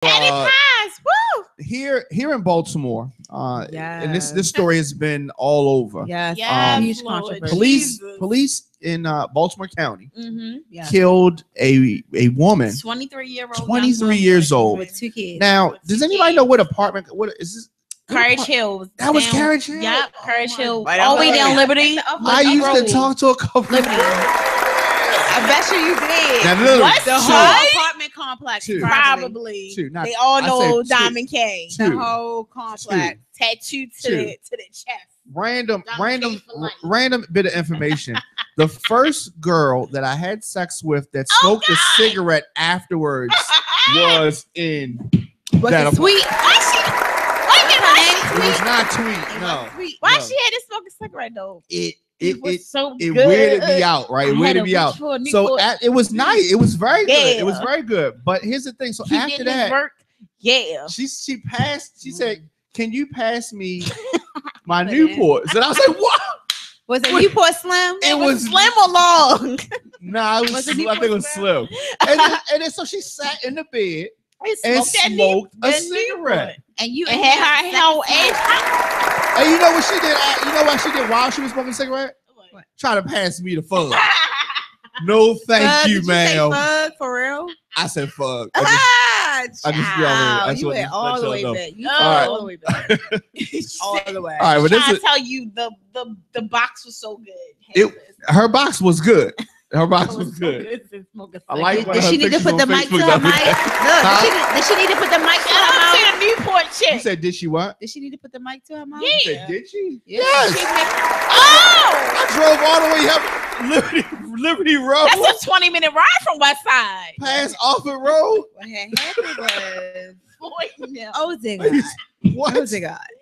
Woo! Here in Baltimore, and this story has been all over. Huge controversy. Police in Baltimore County killed a woman, 23 years old with 2 kids. Now, does anybody know what apartment? What is this? Carriage Hill. That was Carriage Hill. Yep, Carriage Hill. All the way down Liberty. I used to talk to a couple. Liberty. I bet you did. Now, what? The whole apartment complex. Probably. Two. They all know Diamond K. The whole complex. Tattooed to the chest. Random bit of information. The first girl that I had sex with that smoked a cigarette afterwards was in that Sweet. It was not Tweet. No. Why she had to smoke a cigarette though? It so it good. weirded me out, right? It weirded me out. So it was nice. It was very good. It was very good. But here's the thing. So he after did that, his work. she passed. She said, "Can you pass me my Newports?" And I was like, "What?" Was it Newport Slim? It was Slim or long? Nah, it was I think it was Slim. And then so she sat in the bed and smoked a cigarette. And you had her whole age. And you know what she did? You know what she did while she was smoking a cigarette? What? Try to pass me the fug. No, thank you, ma'am. Fug for real? I said fug. I just you went all the way back. You all the way back. All the way. All right, but I tell you, the box was so good. Her box was good. Her box was good. I like. Did she need to put the mic to her mic? Look, did she need to put the mic to her mouth? A Newport chick. You said, did she what? Did she need to put the mic to her mouth? You said, did she? Yes. I drove all the way up Liberty Road. That's a 20-minute ride from West Side. Past Offord Road. What had happened was. Oh, What?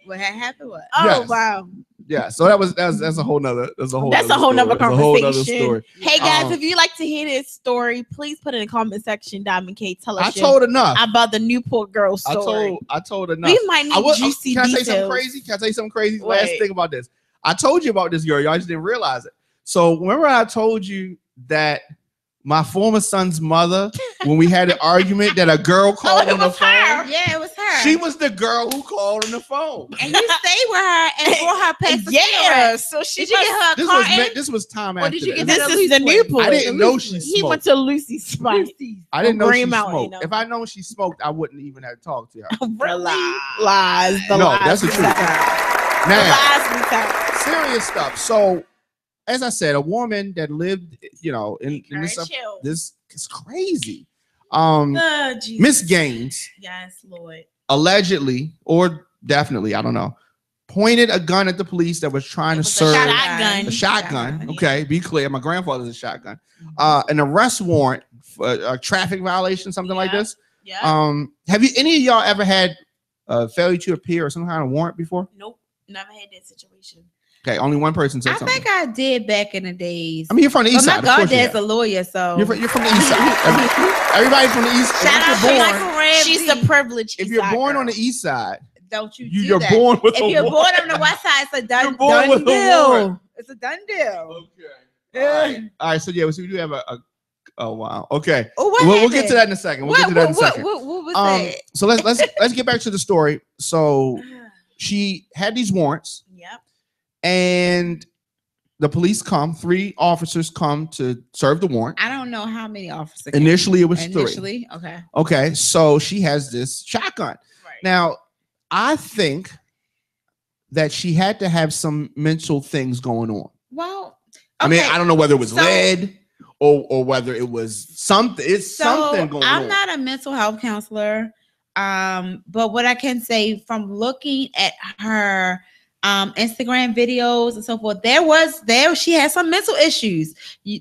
What had happened was. Oh, wow. Yeah, so that's a whole nother conversation. Story. Hey guys, if you like to hear this story, please put it in the comment section. Diamond K, tell us. I told enough about the Newport girl story. I told enough. We might need juicy Can I details. say something crazy? Can I tell you something crazy? Wait. Last thing about this. I told you about this girl. Y'all just didn't realize it. So remember I told you that my former son's mother, when we had an argument, that a girl called on the phone. Yeah, it was her. She was the girl who called on the phone. And you stayed with her and brought her past the cigarette. So she did you get her a car? This was time after. Did you get this is the Newport. I didn't know she smoked. He went to Lucy's spot. I didn't know she Mountain, smoked. you know? If I known she smoked, I wouldn't even have talked to her. Really? Lies. That's the truth. Now, serious stuff. So, as I said, a woman that lived, in this is crazy. Miss Gaines. Yes, Lord. Allegedly, or definitely, I don't know, pointed a gun at the police that was trying to serve a shotgun. Okay, be clear. My grandfather's a shotgun. An arrest warrant for a traffic violation, something like this. Yeah. Have you any of y'all ever had failure to appear or some kind of warrant before? Nope, never had that situation. Okay, only one person said something. I think I did back in the days. I mean, you're from the east side. My goddad's a lawyer, so you're from the east side. Everybody from the east. Shout out to Korryn. She's the privileged. If you're born on the east side, don't you? You're born with. If you're born on the west side, it's a done deal. It's a done deal. Okay. All right. So yeah, so we do have a. Oh wow. Okay. Oh, we'll get to that in a second. What was that? So let's get back to the story. So she had these warrants. Yep. And the police come. 3 officers come to serve the warrant. I don't know how many officers. Initially, it was 3. Okay. Okay. So she has this shotgun. Right. Now, I think that she had to have some mental things going on. Well, okay. I mean, I don't know whether it was lead or whether it was something. It's something going on. I'm not a mental health counselor. But what I can say from looking at her Instagram videos and so forth, she had some mental issues.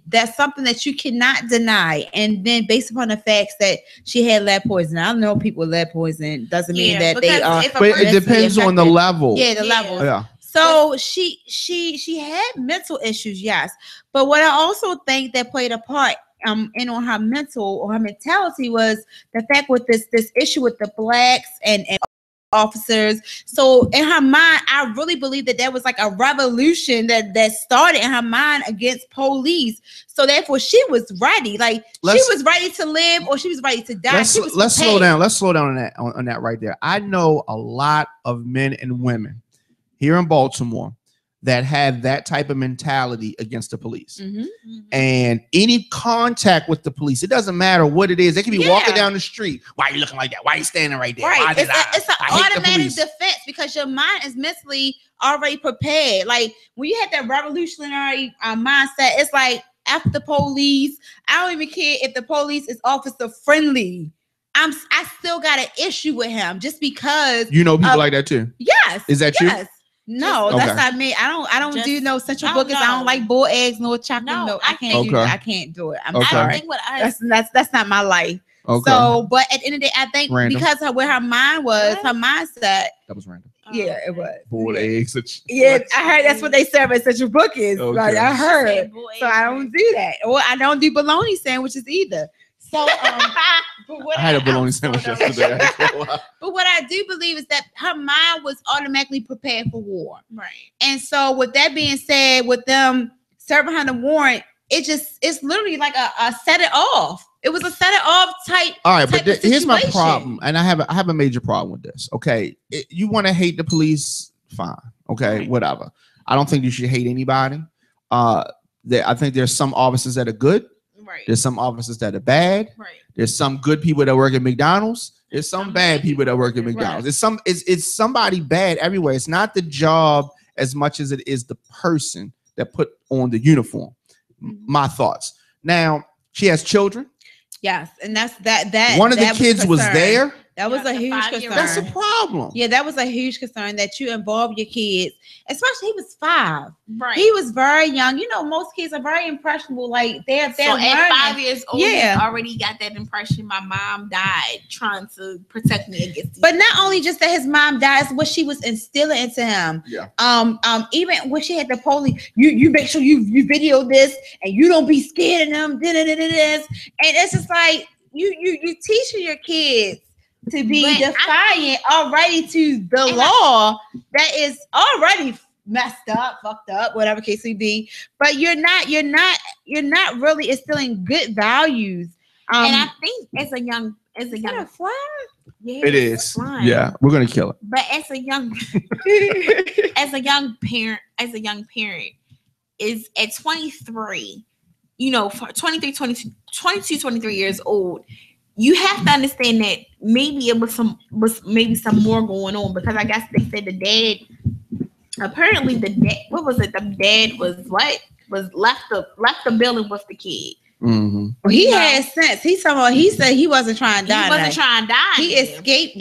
That's something that you cannot deny. And then based upon the facts that she had lead poison, I know people with lead poison doesn't mean that they are. But it depends on the level. Yeah, the level. Yeah. So she had mental issues, yes. But what I also think that played a part in on her mental or her mentality was the fact with this issue with the blacks and officers. So in her mind, I really believe that there was like a revolution that started in her mind against police. So therefore, she was ready. Like she was ready to live, or she was ready to die. Let's slow down. Let's slow down on that right there. I know a lot of men and women here in Baltimore that have that type of mentality against the police. And any contact with the police, it doesn't matter what it is. They can be walking down the street. Why are you looking like that? Why are you standing right there? Right. It's an automatic defense because your mind is mentally already prepared. Like when you have that revolutionary mindset, it's like after the police, I don't even care if the police is officer friendly. I still got an issue with him just because people like that too. Yes. Is that you? No, that's not me. I don't do no Central Bookers. I don't like boiled eggs nor chocolate milk. I can't do that. I can't do it. I'm sorry. That's not my life. Okay. So, but at the end of the day, I think because of where her mind was, her mindset. That was random. Yeah, it was. Boiled eggs. Yeah, I heard that's what they serve at Central Bookers. Okay. Like I heard. So I don't do that. Or I don't do bologna sandwiches either. So, I had a bologna sandwich yesterday. But what I do believe is that her mind was automatically prepared for war. Right. And so, with that being said, with them serving her the warrant, it's literally like a set it off. It was a set it off type. All right, but here's my problem, and I have a major problem with this. Okay, you want to hate the police, fine. Okay, whatever. I don't think you should hate anybody. I think there's some officers that are good. Right. There's some officers that are bad. Right. There's some good people that work at McDonald's. There's some bad people that work at McDonald's. Right. It's somebody bad everywhere. It's not the job as much as it is the person that put on the uniform. My thoughts. Now, she has children. Yes, and that's that. One of the kids was there. That was a huge concern. That's a problem. Yeah, that was a huge concern that you involve your kids, especially he was 5. Right. He was very young. You know, most kids are very impressionable. Like they're so learning. At 5 years old, he already got that impression. My mom died trying to protect me against these But not only just that his mom died, it's what she was instilling into him. Yeah. Even when she had the police, you make sure you video this and you don't be scared of them. And it's just like you teaching your kids to be defiant already to the law that is already messed up, fucked up, whatever case may be. But you're not really instilling good values. And I think as a young fly? Yeah, it is. Yeah, we're gonna kill it. But as a young parent is at 23, for 23, 22, 23 years old. You have to understand that maybe it was some more going on, because I guess they said the dad was left the building with the kid. Mm-hmm. Well, he had sense. He said he wasn't trying to die. He wasn't trying to die. He escaped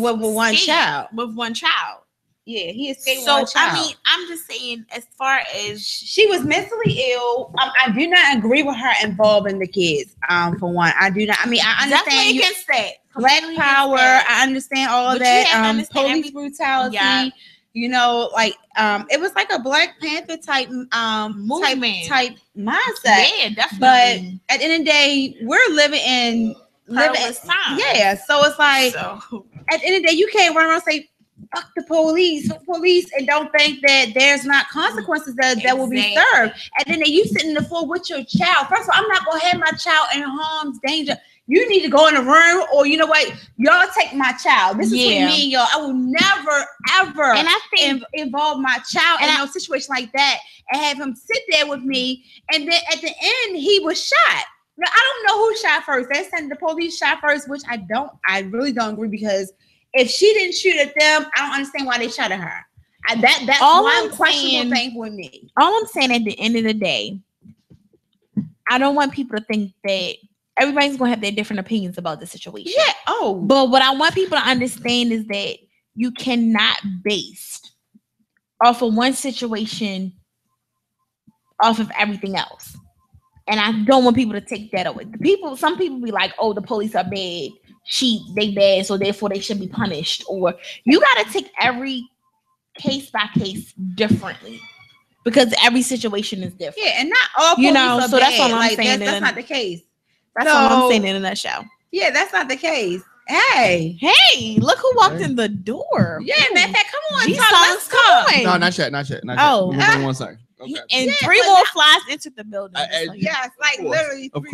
with one child. With one child. Yeah, he escaped with one child. I mean, I'm just saying, as far as she was mentally ill, I do not agree with her involving the kids. For one, I do not. I mean, I understand Black power. I understand all of that. Police brutality. Yeah. It was like a Black Panther type movement, type mindset. Yeah, definitely. But at the end of the day, we're living in time. Yeah, so it's like at the end of the day, you can't run around and say fuck the police, and don't think that there's not consequences that will be served. And then you sitting in the floor with your child. First of all, I'm not gonna have my child in harm's danger. You need to go in the room, or you know what? Y'all take my child. This is between me and y'all. I will never, ever involve my child in no situation like that and have him sit there with me. And then at the end, he was shot. Now, I don't know who shot first. They said the police shot first, which I really don't agree, because if she didn't shoot at them, I don't understand why they shot at her. That's one questionable thing for me. All I'm saying, at the end of the day, I don't want people to think that everybody's going to have their different opinions about the situation. Yeah. But what I want people to understand is that you cannot base off of one situation off of everything else. And I don't want people to take that away. Some people be like, oh, the police are bad. They bad, so therefore they should be punished. Or you got to take every case by case differently, because every situation is different. Yeah, and not all police are so bad. That's all I'm saying. That's not the case. That's all I'm saying in a nutshell. Yeah, that's not the case. Hey, look who walked in the door. Yeah, matter of fact, come on, let's come. No, not yet. Oh, hold on 1 second. Okay. And 3 more flies entered the building. Yes, like literally 4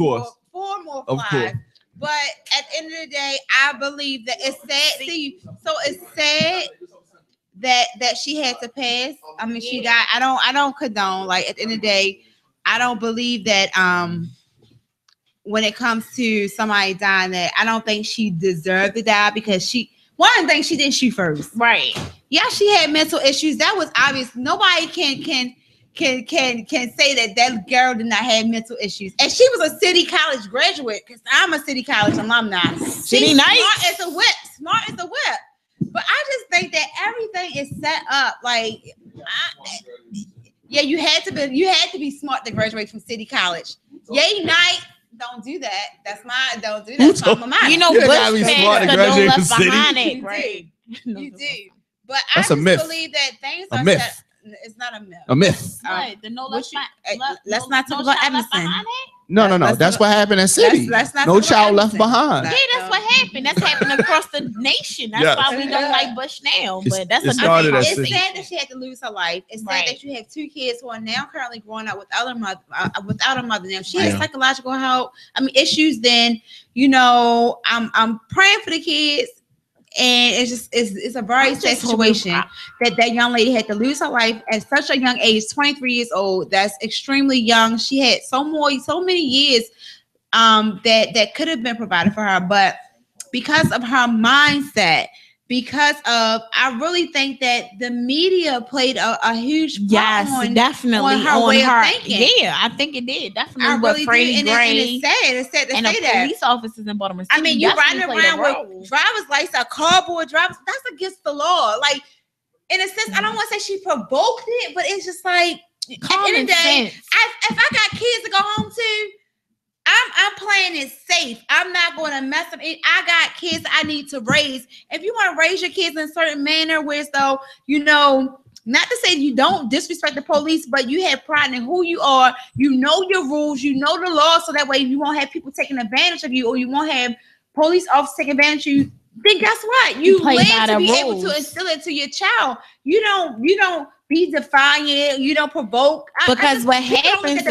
more flies. But at the end of the day, I believe that it's sad. So it's sad that she had to pass. I mean, she got. I don't condone. Like at the end of the day, I don't believe that. When it comes to somebody dying, that I don't think she deserved to die because one thing she didn't shoot first. Right. Yeah, she had mental issues. That was obvious. Nobody can say that girl did not have mental issues. And she was a city college graduate because I'm a city college alumni. She's smart as a whip. But I just think that everything is set up like you had to be smart to graduate from city college. Yay night. Don't do that. Don't do that. You know, Bush fans are no left behind it, right? You do. But I just believe that things are set. It's not a myth. A myth. Right. The no left let's not talk about Emerson. No. That's what happened in city. No child left behind. Yeah, that's what happened. That's happening across the nation. That's why we don't like Bush now. But that's it's sad that she had to lose her life. It's sad that you have 2 kids who are now currently growing up without a mother. Now she has psychological help. I mean, issues. Then I'm praying for the kids. And it's a very sad situation that young lady had to lose her life at such a young age, 23 years old. That's extremely young. She had so many years that could have been provided for her, but because of her mindset, I really think that the media played a huge part on her way of thinking. Yeah, I think it did. Definitely. I really do. And it's sad to say that. Police officers in Baltimore City. I mean, you're riding around with driver's license, a cardboard driver's. That's against the law. Like, in a sense, I don't want to say she provoked it, but it's just like, at the end of the day, if I got kids to go home to, I'm playing it safe. I'm not going to mess up. I got kids I need to raise. If you want to raise your kids in a certain manner, where so not to say you don't disrespect the police, but you have pride in who you are. You know your rules. You know the law, so that way you won't have people taking advantage of you, or you won't have police officers taking advantage of you. Then guess what? You live to be able to instill it to your child. You don't be defiant. You don't provoke. Because what happens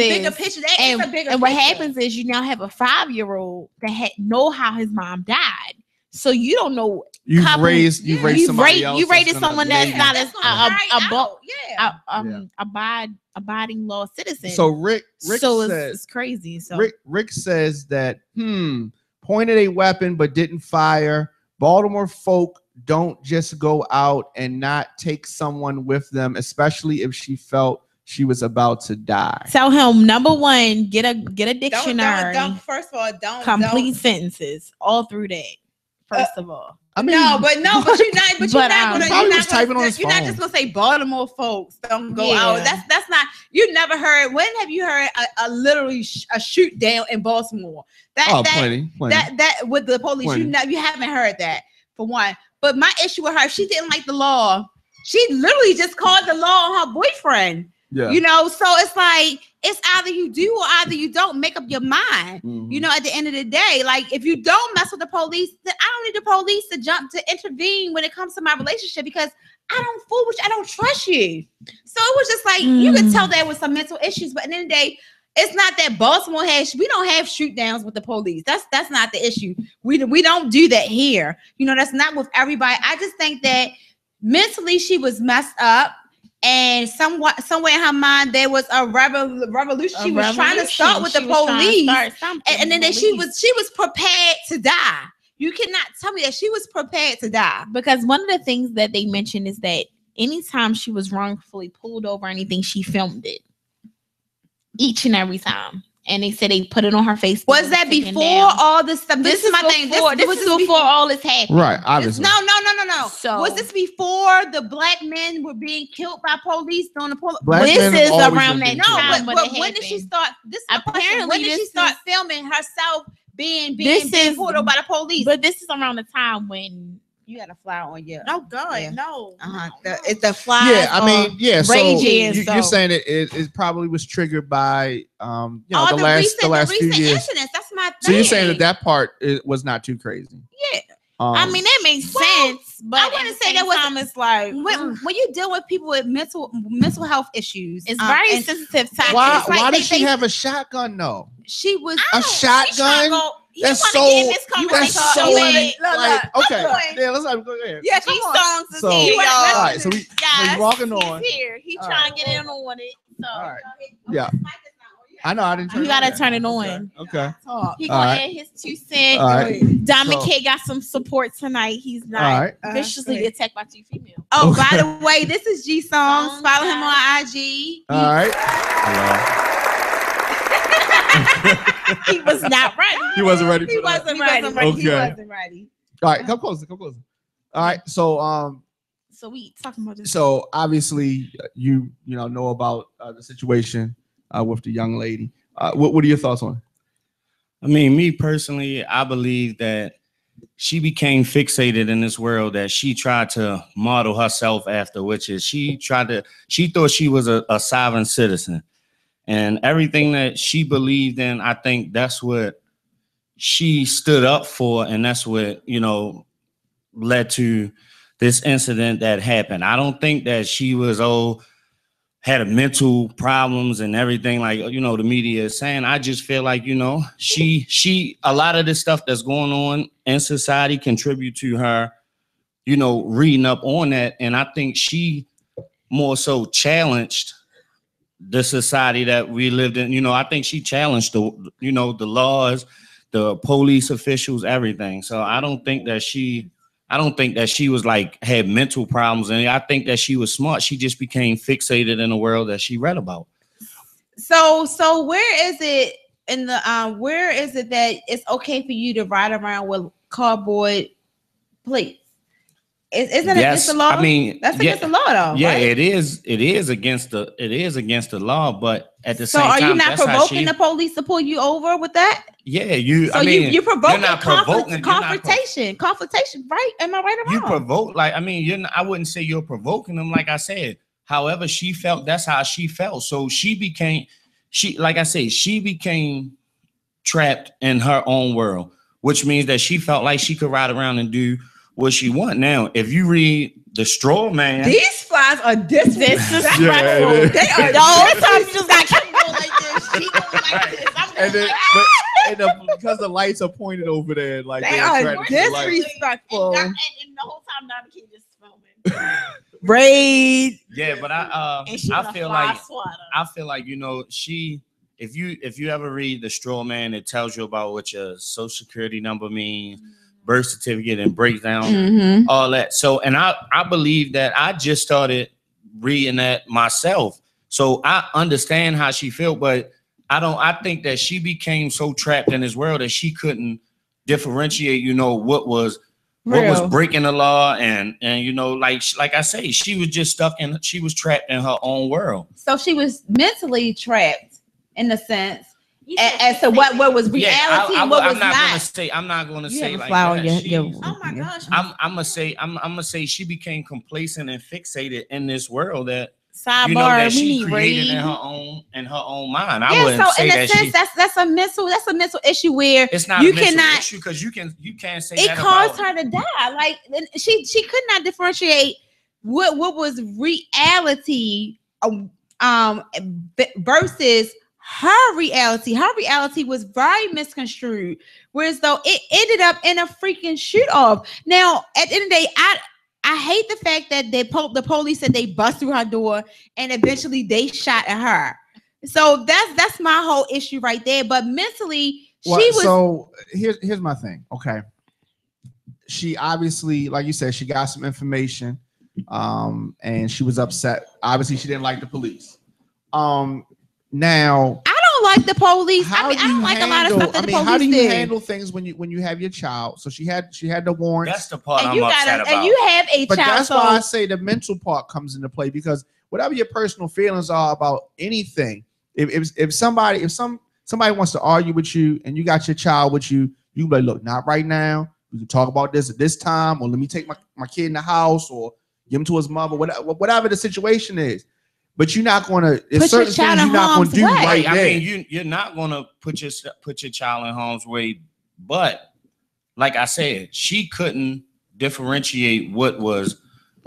is you now have a 5-year-old that know how his mom died. So you don't know. You raised somebody else. You raised someone that's not abiding law citizen. So Rick so says, it's crazy. So Rick says that pointed a weapon but didn't fire. Baltimore folk don't just go out and not take someone with them, especially if she felt she was about to die. Tell him, number one, get a dictionary. Don't first of all, don't complete sentences all through that. First of all, I mean, but you're not just gonna say Baltimore folks don't go out. That's not. You never heard. When have you heard literally a shoot down in Baltimore? Plenty. That with the police, you haven't heard that for one. But my issue with her, she didn't like the law. She literally just called the law on her boyfriend. Yeah. So it's like, it's either you do or either you don't. Make up your mind. Mm-hmm. At the end of the day, like, if you don't mess with the police, then I don't need the police to intervene when it comes to my relationship, because I don't fool with you. I don't trust you. So it was just like, you could tell there was some mental issues, but at the end of the day, it's not that Baltimore we don't have shoot downs with the police. That's not the issue. We don't do that here. That's not with everybody. I just think that mentally she was messed up. And somewhere in her mind, there was a revolution. She was trying to start with the police, and then she was prepared to die. You cannot tell me that she was prepared to die. Because one of the things that they mentioned is that anytime she was wrongfully pulled over or anything, she filmed it each and every time. And they said they put it on her Facebook. Was that before all this stuff? This is my thing. This was before all this happened. Right, obviously. No. So was this before the black men were being killed by police during the police? This is around that time. But when did she start? This is apparently when did she start filming herself being pulled over by the police? But this is around the time when you had a fly on your. No, God, no. It's the fly. Yeah, I mean, yeah. So you're saying it probably was triggered by the last few years. Incidents. That's my thing. So you're saying that part was not too crazy. Yeah. I mean, that makes sense, but I wouldn't say that was. It's like when you deal with people with mental health issues, it's very sensitive topic. Why did she have a shotgun though? She was a shotgun. That's so. That's so. Okay, yeah, let's go ahead. Yeah, G songs is here, y'all. All right, so we walking on. He's here. He trying to get in on it. So. All right. Yeah. I know I didn't. You gotta turn it on. Okay. He gonna add his 2 cents. Right. Dominic K got some support tonight. He's not viciously attacked by 2 females. Oh, by the way, this is G Songs. Follow him on IG. All right. He was not ready. He wasn't ready. He wasn't ready. Okay. He wasn't ready. All right, come closer. All right, so So we talking about this. So obviously you know about the situation with the young lady. What are your thoughts on it? I mean, me personally, I believe that she became fixated in this world that she tried to model herself after, which is she thought she was a sovereign citizen. And everything that she believed in, I think that's what she stood up for. And that's what, led to this incident that happened. I don't think that she was, had a mental problems and everything like, the media is saying. I just feel like, she a lot of this stuff that's going on in society contribute to her, reading up on that. And I think she more so challenged the society that we lived in. I think she challenged the laws, the police officials, everything. So I don't think that she was like had mental problems, and I think that she was smart. She just became fixated in the world that she read about. So where is it in the where is it that it's okay for you to ride around with cardboard plates? Isn't it against the law? I mean, that's against the law, though. Yeah, right? It is against the law. But at the same time, so are you not provoking the police to pull you over with that? Yeah, you're provoking confrontation, right? Am I right or wrong? You provoke, I wouldn't say you're provoking them. Like I said, however she felt, that's how she felt. So she became trapped in her own world, which means that she felt like she could ride around and do what she want. Now, if you read The Straw Man, these flies are disrespectful. Yeah, they are. Sometimes you just got to keep going like this. She going like this. Because the lights are pointed over there, like they are disrespectful. And the whole time, Dominic just filming. Raid. Yeah, but I feel like she. If you ever read The Straw Man, it tells you about what your social security number means. Birth certificate and breakdown, all that. So, and I believe that I just started reading that myself. So I understand how she felt, but I think that she became so trapped in this world that she couldn't differentiate, what was breaking the law and like I say, she was just she was trapped in her own world. So she was mentally trapped in a sense. As to what was reality, what was not. I'm not gonna say like that. Oh my gosh! I'm gonna say she became complacent and fixated in this world that that she created in her own mind. I wouldn't say in a sense, that's a mental issue where it's not a mental issue because you can't say it caused her to die. Like she could not differentiate what was reality versus her reality. Her reality was very misconstrued, whereas though it ended up in a freaking shoot off. Now, at the end of the day, I hate the fact that the police said they bust through her door and eventually they shot at her. So that's my whole issue right there. But mentally, she was. So here's my thing. Okay, she obviously, like you said, she got some information, and she was upset. Obviously, she didn't like the police. Now, I don't like the police. I don't like a lot of stuff that the police how do you did. handle things when you have your child? So she had the warrants. That's the part I'm upset about. And you have a but child. That's why I say the mental part comes into play, because whatever your personal feelings are about anything, if somebody wants to argue with you and you got your child with you, you be like, look, not right now. We can talk about this at this time, or let me take my kid in the house, or give him to his mother, whatever the situation is. But you're not going to. There's certain things you're not going to do right there. I mean, you're not going to put your child in harm's way. But like I said, she couldn't differentiate what was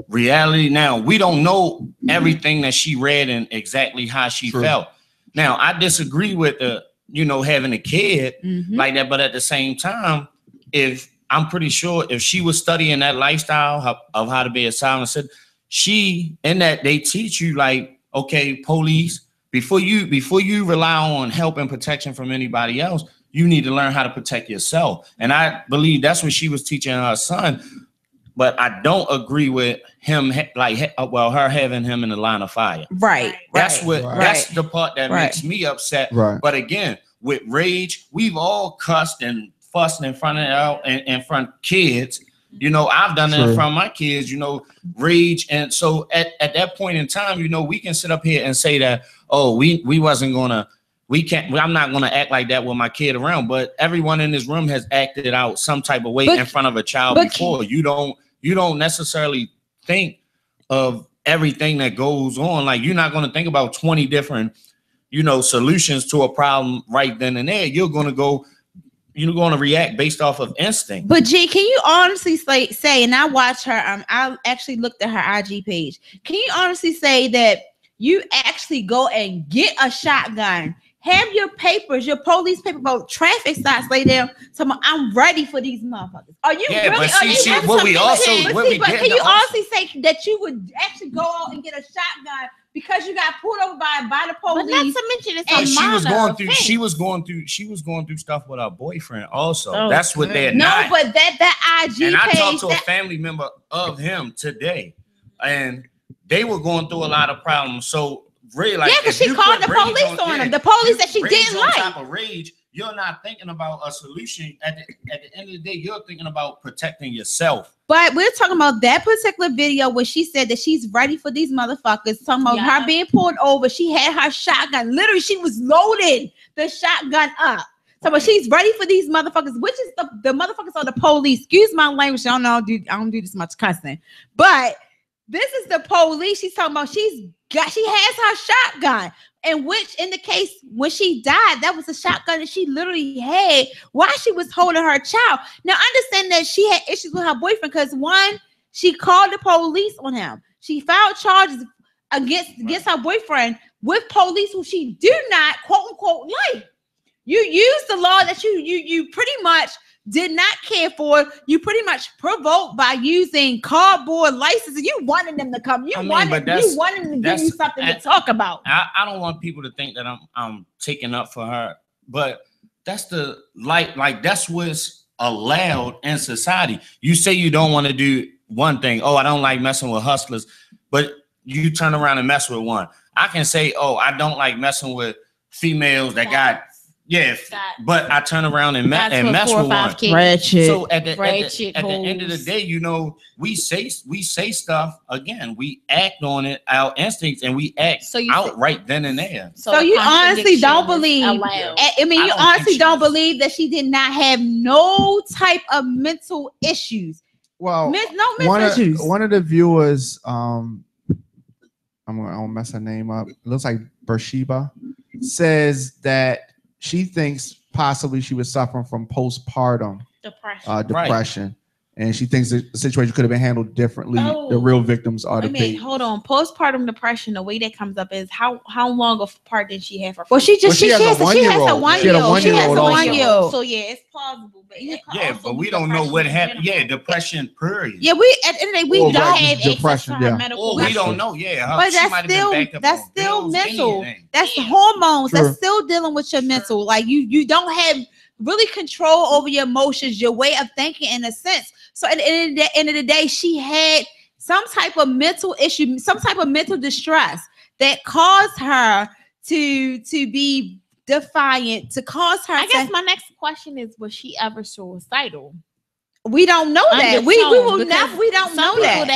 reality. Now, we don't know everything that she read and exactly how she felt. Now, I disagree with the, you know, having a kid like that, but at the same time, if I'm pretty sure if she was studying that lifestyle of how to be a silencer, she in that they teach you like, okay, police, before you rely on help and protection from anybody else, you need to learn how to protect yourself. And I believe that's what she was teaching her son. But I don't agree with him, her having him in the line of fire. Right. That's the part that makes me upset. Right. But again, with rage, we've all cussed and fussed in front of kids. You know, I've done it in front of my kids, you know, rage. And so at that point in time, you know, we can sit up here and say that, oh, I'm not gonna act like that with my kid around. But everyone in this room has acted out some type of way in front of a child before. You don't necessarily think of everything that goes on. Like, you're not going to think about 20 different, you know, solutions to a problem right then and there. You're going to react based off of instinct. But G, can you honestly say, and I watch her, I actually looked at her IG page. Can you honestly say that you actually go and get a shotgun, have your papers, your police paper about traffic stops laid down? So I'm ready for these motherfuckers. Are you really? But can you honestly say that you would actually go out and get a shotgun because you got pulled over by the police? But not to mention it's she was going through stuff with her boyfriend also. That's what they're not. But that IG and page. I talked to a family member of him today, and they were going through a lot of problems. So really, like, because she called the police on him. The police that she didn't like. On top of rage, you're not thinking about a solution. At the end of the day, you're thinking about protecting yourself. But we're talking about that particular video where she said that she's ready for these motherfuckers. Talking about her being pulled over. She had her shotgun. Literally, she was loading the shotgun up. So she's ready for these motherfuckers, which is the motherfuckers are the police. Excuse my language. I don't do this much cussing. But this is the police. She's talking about she has her shotgun. And which in the case when she died, that was a shotgun that she literally had while she was holding her child. Now understand that she had issues with her boyfriend because one, she called the police on him. She filed charges against her boyfriend with police who she do not quote unquote like. You use the law that you pretty much did not care for. You pretty much provoked by using cardboard licenses. You wanted them to come. You wanted them to give you something to talk about. I don't want people to think that I'm taking up for her, but that's the like that's what's allowed in society. You say you don't want to do one thing. Oh, I don't like messing with hustlers, but you turn around and mess with one. I can say, oh, I don't like messing with females that got. Yeah, but I turn around and mess with one. So at the end of the day, you know, we say stuff again. We act on it, our instincts, and we act out right then and there. So you honestly don't believe? You honestly don't believe that she did not have no type of mental issues? Well, no mental issues. One of the viewers, I'm gonna mess her name up. It looks like Beersheba, says that she thinks possibly she was suffering from postpartum depression. And she thinks the situation could have been handled differently. The real victims are the babies. Hold on. Postpartum depression, the way that comes up is how long of part did she have her? Well, she has a 1-year-old. So yeah, it's plausible. But we don't know what happened. Yeah, depression, period. Yeah, we at the end of the day, we don't have depression. Or we don't know. Yeah, but that's still mental. That's hormones. True. That's still dealing with your mental. Like you don't have really control over your emotions, your way of thinking in a sense. So at the end of the day, she had some type of mental issue, some type of mental distress that caused her to be defiant, to cause her. I guess my next question is, was she ever suicidal? We don't know that. We will never. We don't know that.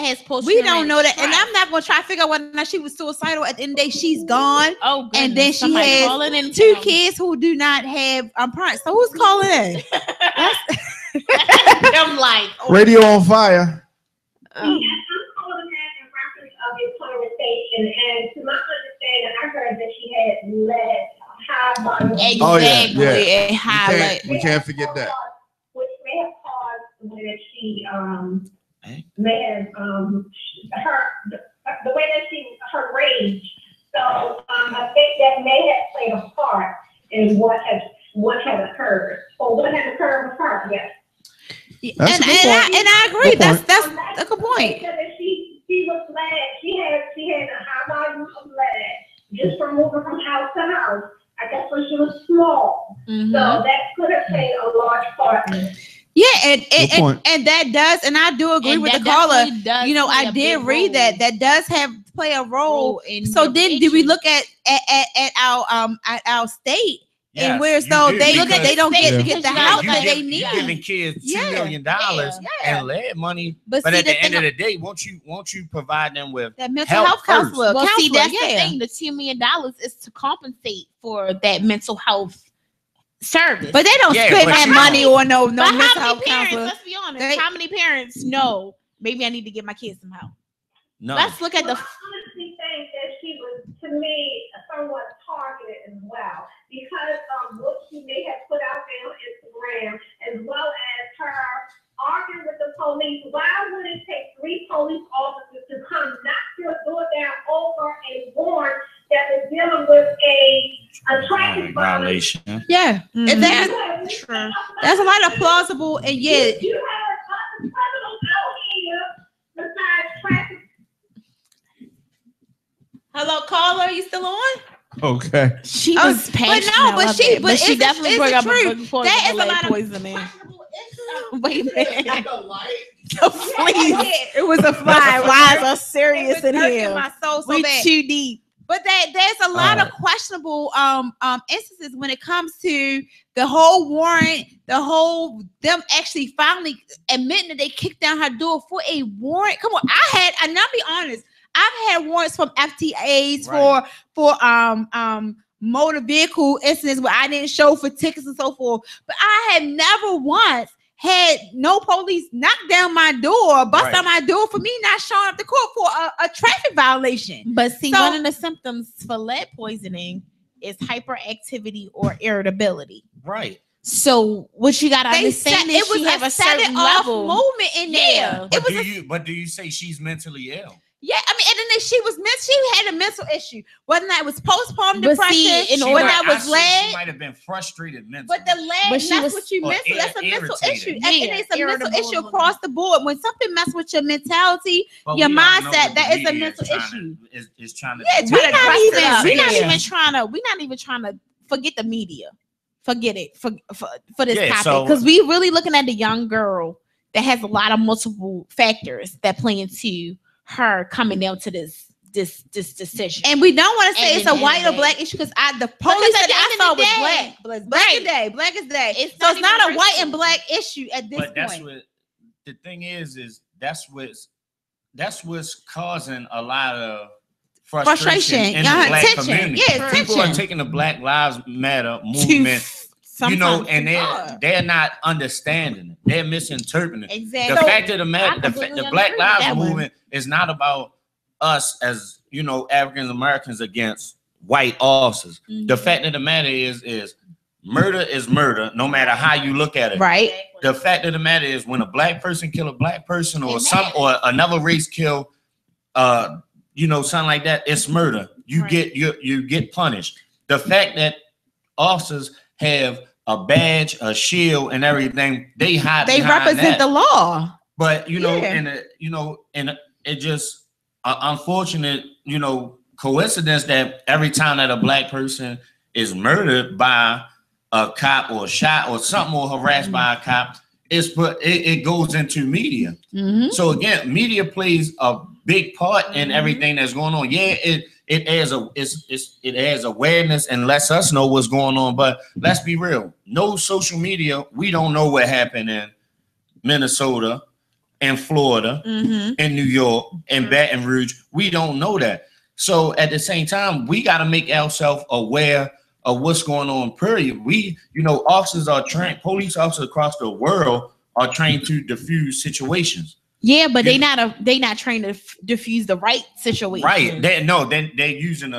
We don't know that, and I'm not gonna try to figure out whether or not she was suicidal. At the end of the day, she's gone. Oh, and then she has 2 kids who do not have parents. So who's calling in? I'm like radio on fire. I'm calling in reference of your conversation, and to my understanding, I heard that she had lead, high volume. Exactly, We can't forget that. Which may have caused may have the way that her rage. So I think that may have played a part in what had occurred, or what had occurred with her. Yes. And I agree. That's a good point. She was lead. She had a high volume of lead just from moving from house to house. I guess when she was small. So that could have played a large part in it. Yeah, and that does, and I do agree with the caller. You know, I did read that does play a role. So then, do we look at our state? Yes, and where they don't get the help that they need. You're giving kids $2 million and lead money, but at the end of the day, won't you provide them with that mental health counselor? Well, see, that's the thing. The $2 million is to compensate for that mental health service, but they don't spend that money on no mental health counselor. Let's be honest. How many parents know? Maybe I need to give my kids some help. No. Let's look at I honestly think that she was, to me, somewhat targeted as well, because of what she may have put out there on Instagram, as well as her arguing with the police. Why would it take 3 police officers to come knock your door down over a warrant that is dealing with a traffic violation? Yeah, and that's a lot of plausible, and you have other criminals out here besides traffic. Hello, caller, you still on? Okay. She was passionate, but she definitely brought up a that is a lot of poisoning. Wait a minute. Please, it was a fly. Why is us serious in here? My soul so we bad. too deep. But there's a lot of questionable instances when it comes to the whole warrant, them actually finally admitting that they kicked down her door for a warrant. Come on, and I'll be honest, I've had warrants from FTAs for motor vehicle incidents where I didn't show for tickets and so forth, but I had never once had no police knock down my door, bust on my door for me not showing up to court for a traffic violation. But see, one of the symptoms for lead poisoning is hyperactivity or irritability. Right. So what you gotta understand is she have a certain level movement in there. But do you say she's mentally ill? Yeah, I mean, and then she had a mental issue. Whether that was postpartum depression, she might have been frustrated mentally. But the lead, that's what you mental. That's a mental issue. And it's a mental issue across the board. When something messes with your mentality, your mindset, that is a mental issue. Is trying to. We're not even trying to forget the media. Forget it for this topic, because we really looking at the young girl that has a lot of multiple factors that play into her coming down to this decision. And we don't want to say it's a white or black issue, because the police that I saw was black. Black is day. It's not a white and black issue at this point. But that's what the thing is that's what's causing a lot of frustration in the black community. Yeah, people are taking the Black Lives Matter movement, and they're not understanding it. They're misinterpreting it. Exactly. The fact of the matter, the Black Lives movement is not about us as African Americans against white officers. Mm-hmm. The fact of the matter is murder is murder, no matter how you look at it. Right. The fact of the matter is when a black person kill a black person, or another race kill, something like that, it's murder. You get punished. The fact that officers have a badge, a shield, and everything, they represent the law. But and it just unfortunate, coincidence that every time that a black person is murdered by a cop or shot or something, or harassed by a cop, it goes into media. Mm-hmm. So again, media plays a big part in everything that's going on. Yeah, it adds awareness and lets us know what's going on. But let's be real. No social media, we don't know what happened in Minnesota, in Florida, in New York, in Baton Rouge. We don't know that. So at the same time, we got to make ourselves aware of what's going on, period. Officers are trained, police officers across the world are trained to diffuse situations. Yeah, but they not trained to diffuse the right situation. Right. They're using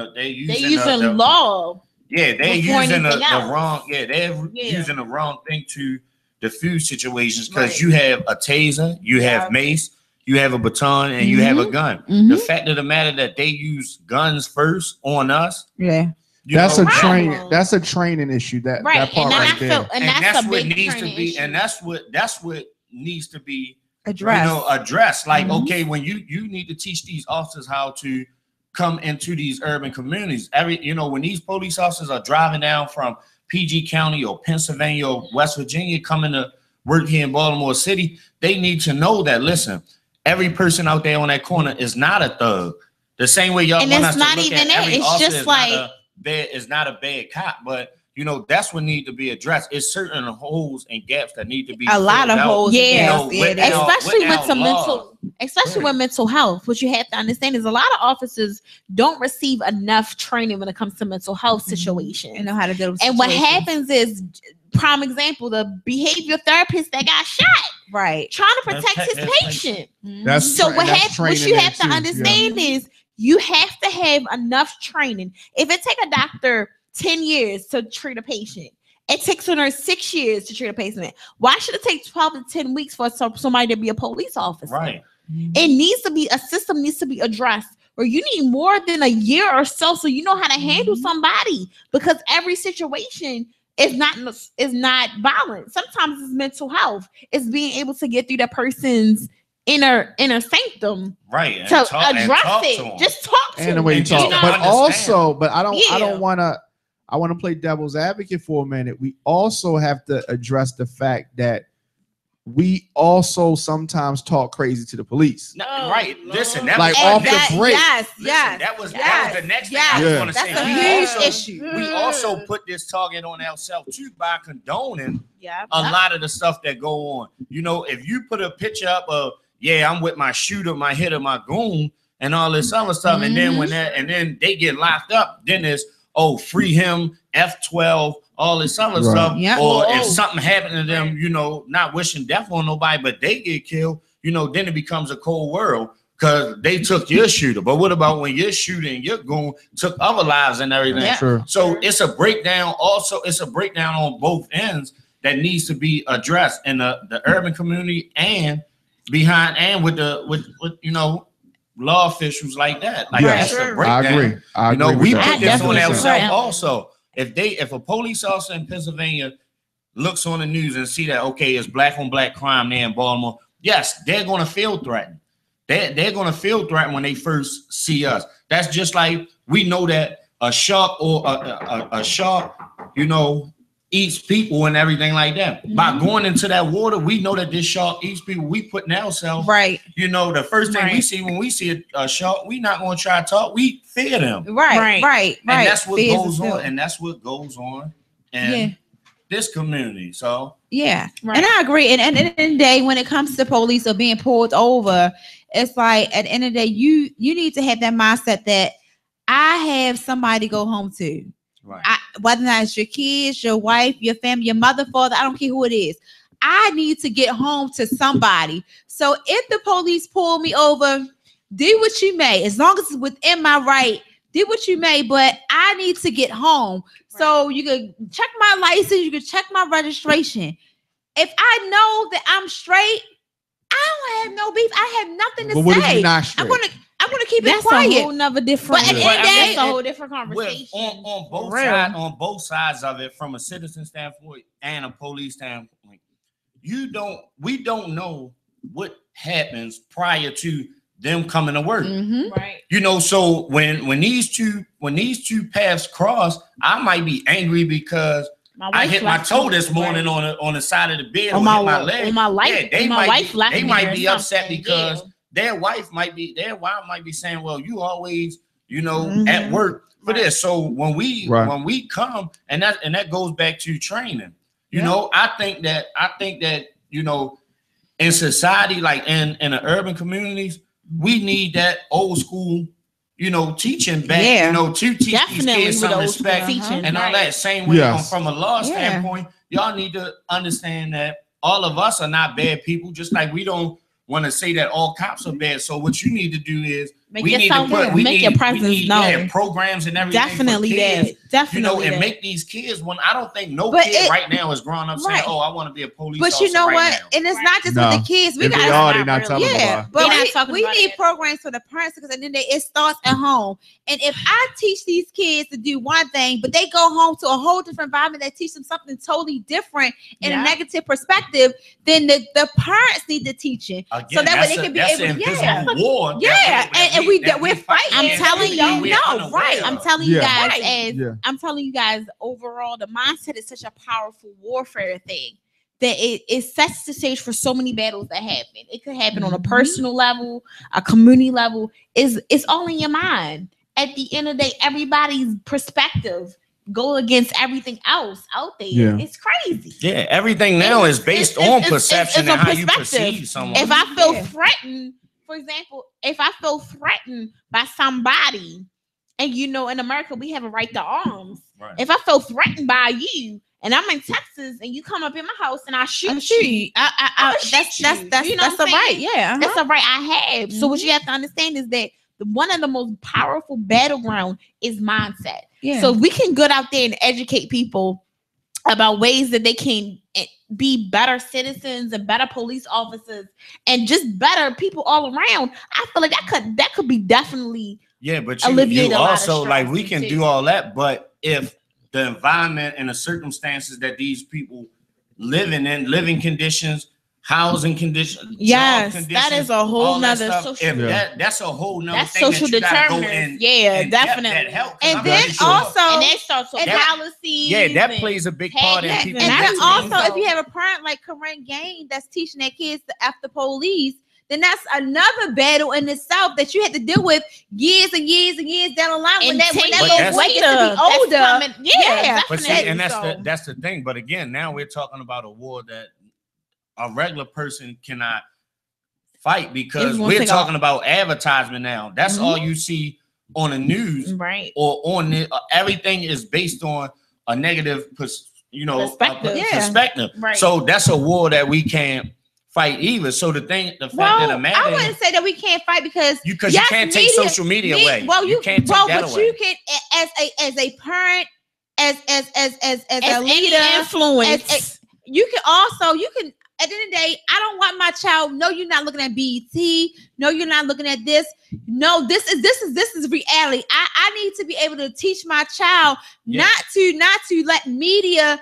law. Yeah, they're using the wrong. Yeah, they're using the wrong thing to diffuse situations because you have a taser, you have mace, you have a baton, and you have a gun. The fact of the matter that they use guns first on us. Yeah. That's a training issue. That part right there. And that's what needs to be, and that's what needs to be addressed. Like, okay, when you need to teach these officers how to come into these urban communities. When these police officers are driving down from PG County or Pennsylvania or West Virginia coming to work here in Baltimore City, they need to know that, listen, every person out there on that corner is not a thug. The same way y'all want us to look at every officer is not a bad cop, but that's what need to be addressed. It's certain holes and gaps that need to be a lot of holes. Especially with mental health. What you have to understand is a lot of officers don't receive enough training when it comes to mental health situations. And know how to deal with situations. And what happens is, prime example, the behavior therapist that got shot, trying to protect his patient. What you have to understand is you have to have enough training. If it take a doctor 10 years to treat a patient, it takes a nurse 6 years to treat a patient. Why should it take 12 to 10 weeks for somebody to be a police officer? Right. It needs to be, a system needs to be addressed, or you need more than a year or so you know how to handle somebody, because every situation is not violent. Sometimes it's mental health. It's being able to get through that person's inner sanctum, right? To address it. Just talk to them. And the way you talk, but also, I don't want to. I want to play devil's advocate for a minute. We also have to address the fact that we also sometimes talk crazy to the police. Right. Listen, that like off the break. That was the next thing I was going to say. That's a huge issue. We also put this target on ourselves too by condoning a lot of the stuff that go on. If you put a picture up of, I'm with my shooter, my hitter, my goon, and all this other stuff, and then they get locked up, then it's free him, F12, all this other stuff. Or if something happened to them, not wishing death on nobody, but they get killed, then it becomes a cold world because they took your shooter. But what about when your shooter and your goon took other lives and everything? So it's a breakdown. Also, it's a breakdown on both ends that needs to be addressed in the urban community and with law officials like that. Like that's the breakdown. I agree. We put this on ourselves also. If a police officer in Pennsylvania looks on the news and see that it's black on black crime there in Baltimore, yes, they're going to feel threatened. They're going to feel threatened when they first see us. That's just like we know that a shark or a shark, eats people and everything like that. By going into that water, we know that this shark eats people. We putting ourselves the first thing we see when we see a shark, we not going to try to talk. We fear them. Right. And that's what goes on. And that's what goes on in this community. So and I agree. And at the end of the day, when it comes to police or being pulled over, it's like at the end of the day, you need to have that mindset that I have somebody to go home to. Right. Whether or not it's your kids, your wife, your family, your mother, father, I don't care who it is. I need to get home to somebody. So if the police pull me over, do what you may. As long as it's within my right, do what you may. But I need to get home. Right. So you can check my license. You can check my registration. If I know that I'm straight, I don't have no beef. I have nothing to say. What if you're not straight? I'm gonna keep it quiet. That's a whole nother different. But at the end of the day, it's a whole different conversation. On both sides of it, from a citizen standpoint and a police standpoint, we don't know what happens prior to them coming to work. Right. So when these two paths cross, I might be angry because I hit my toe this morning on the side of the bed or hit my leg. They might be upset because their wife might be saying, well, you always, at work for this. So when we come, and that goes back to training, I think that, in society, like in the urban communities, we need that old school, teaching back, to teach these kids some respect and all that. Same way from a law standpoint, y'all need to understand that all of us are not bad people, just like we don't want to say that all cops are bad. So what you need to do is Make your presence known. Yeah, programs and everything. Definitely that. Definitely, and make these kids. When I don't think kid right now is growing up saying, "Oh, I want to be a police officer." But you know what? Now. And it's not just with the kids. We got not telling them about. But we need programs for the parents because at the end of the day, it starts at home. And if I teach these kids to do one thing, but they go home to a whole different environment that teach them something totally different in a negative perspective, then the parents need to teach it. Again, so that way they can be able to war. We're fighting. I'm telling you, I'm telling you guys, I'm telling you guys, overall, the mindset is such a powerful warfare thing that it sets the stage for so many battles that happen. It could happen on a personal level, a community level. It's all in your mind. At the end of the day, everybody's perspective go against everything else out there. Yeah. It's crazy. Yeah, everything now is based on perception and how you perceive someone. If I feel threatened, for example, if I feel threatened by somebody, and in America we have a right to arms. Right. If I feel threatened by you, and I'm in Texas, and you come up in my house and I shoot you, that's a right. Yeah, that's a right I have. So what you have to understand is that one of the most powerful battleground is mindset. Yeah. So we can get out there and educate people about ways that they can be better citizens and better police officers and just better people all around. I feel like that could be definitely but you also like we can do all that, but if the environment and the circumstances that these people living conditions, housing conditions, that is a whole nother social. That's a whole nother that's thing social determinants. Definitely. That helps. And then also, and that starts with policies. Yeah, that plays a big part in people. And then also, if you have a parent like Korryn Gaines that's teaching their kids to F the police, then that's another battle in itself that you had to deal with years and years and years down the line when that little boy gets to be older. But see, and that's the thing. But again, now we're talking about a war that a regular person cannot fight because we're talking about advertisement now. That's all you see on the news, right? Or on everything is based on a negative, perspective. Right. So that's a war that we can't fight either. So the fact that the matter, I wouldn't say that we can't fight because you can't take social media away. Well, you can't take that away. You can as a parent, as a leader, influence. You can. At the end of the day, I don't want my child. No, you're not looking at BET. No, you're not looking at this. No, this is reality. I need to be able to teach my child not to let media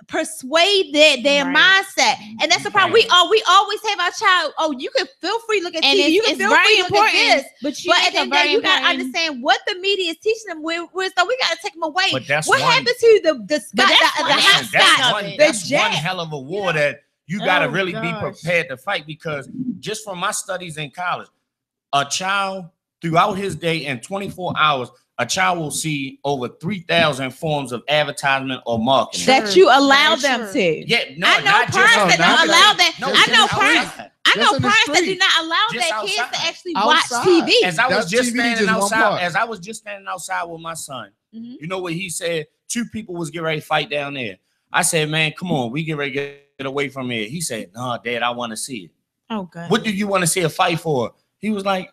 persuade their mindset. And that's the problem. We always have our child. Oh, you can feel free to look at TV. You can feel free to look at this. But at the end of the day, you gotta understand what the media is teaching them. So we gotta take them away. What happened to the hot spot? That's one hell of a war that you got to really be prepared to fight, because just from my studies in college, a child throughout his day in 24 hours, a child will see over 3,000 forms of advertisement or marketing. That you allow them to. Yeah, no, I know parents that don't allow that. I know parents that do not allow their kids to actually watch TV. As I was just standing outside with my son, you know what he said? Two people was getting ready to fight down there. I said, man, come on, we get ready to get away from here. He said, no, Dad, I want to see it. Oh, God. What do you want to see a fight for? He was like,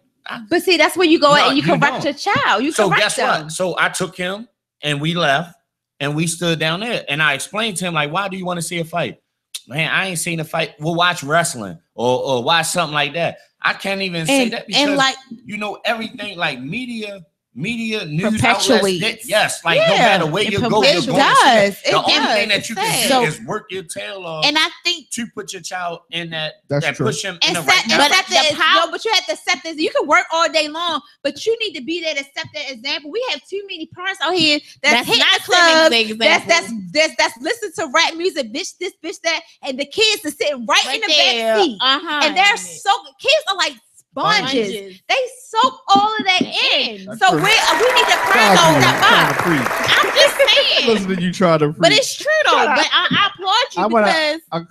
but see, that's where you go and you correct your child. So guess what? So I took him and we left and we stood down there and I explained to him, like, why do you want to see a fight? Man, I ain't seen a fight. We'll watch wrestling or watch something like that. I can't even say that because, everything like media news outlets, no matter where you go, you're going to see it. The only thing that you can do is work your tail off, and I think to put your child in that push him in the right direction. But you have to set this. You can work all day long, but you need to be there to set that example. We have too many parents out here that's hitting the club, that's listening to rap music, bitch this, bitch that, and the kids are sitting right in the back seat, and they're kids are like sponges. They soak all of that in. So we need to crack on that box. I'm just saying. Listen to you try to preach. But it's true though. But I applaud you because I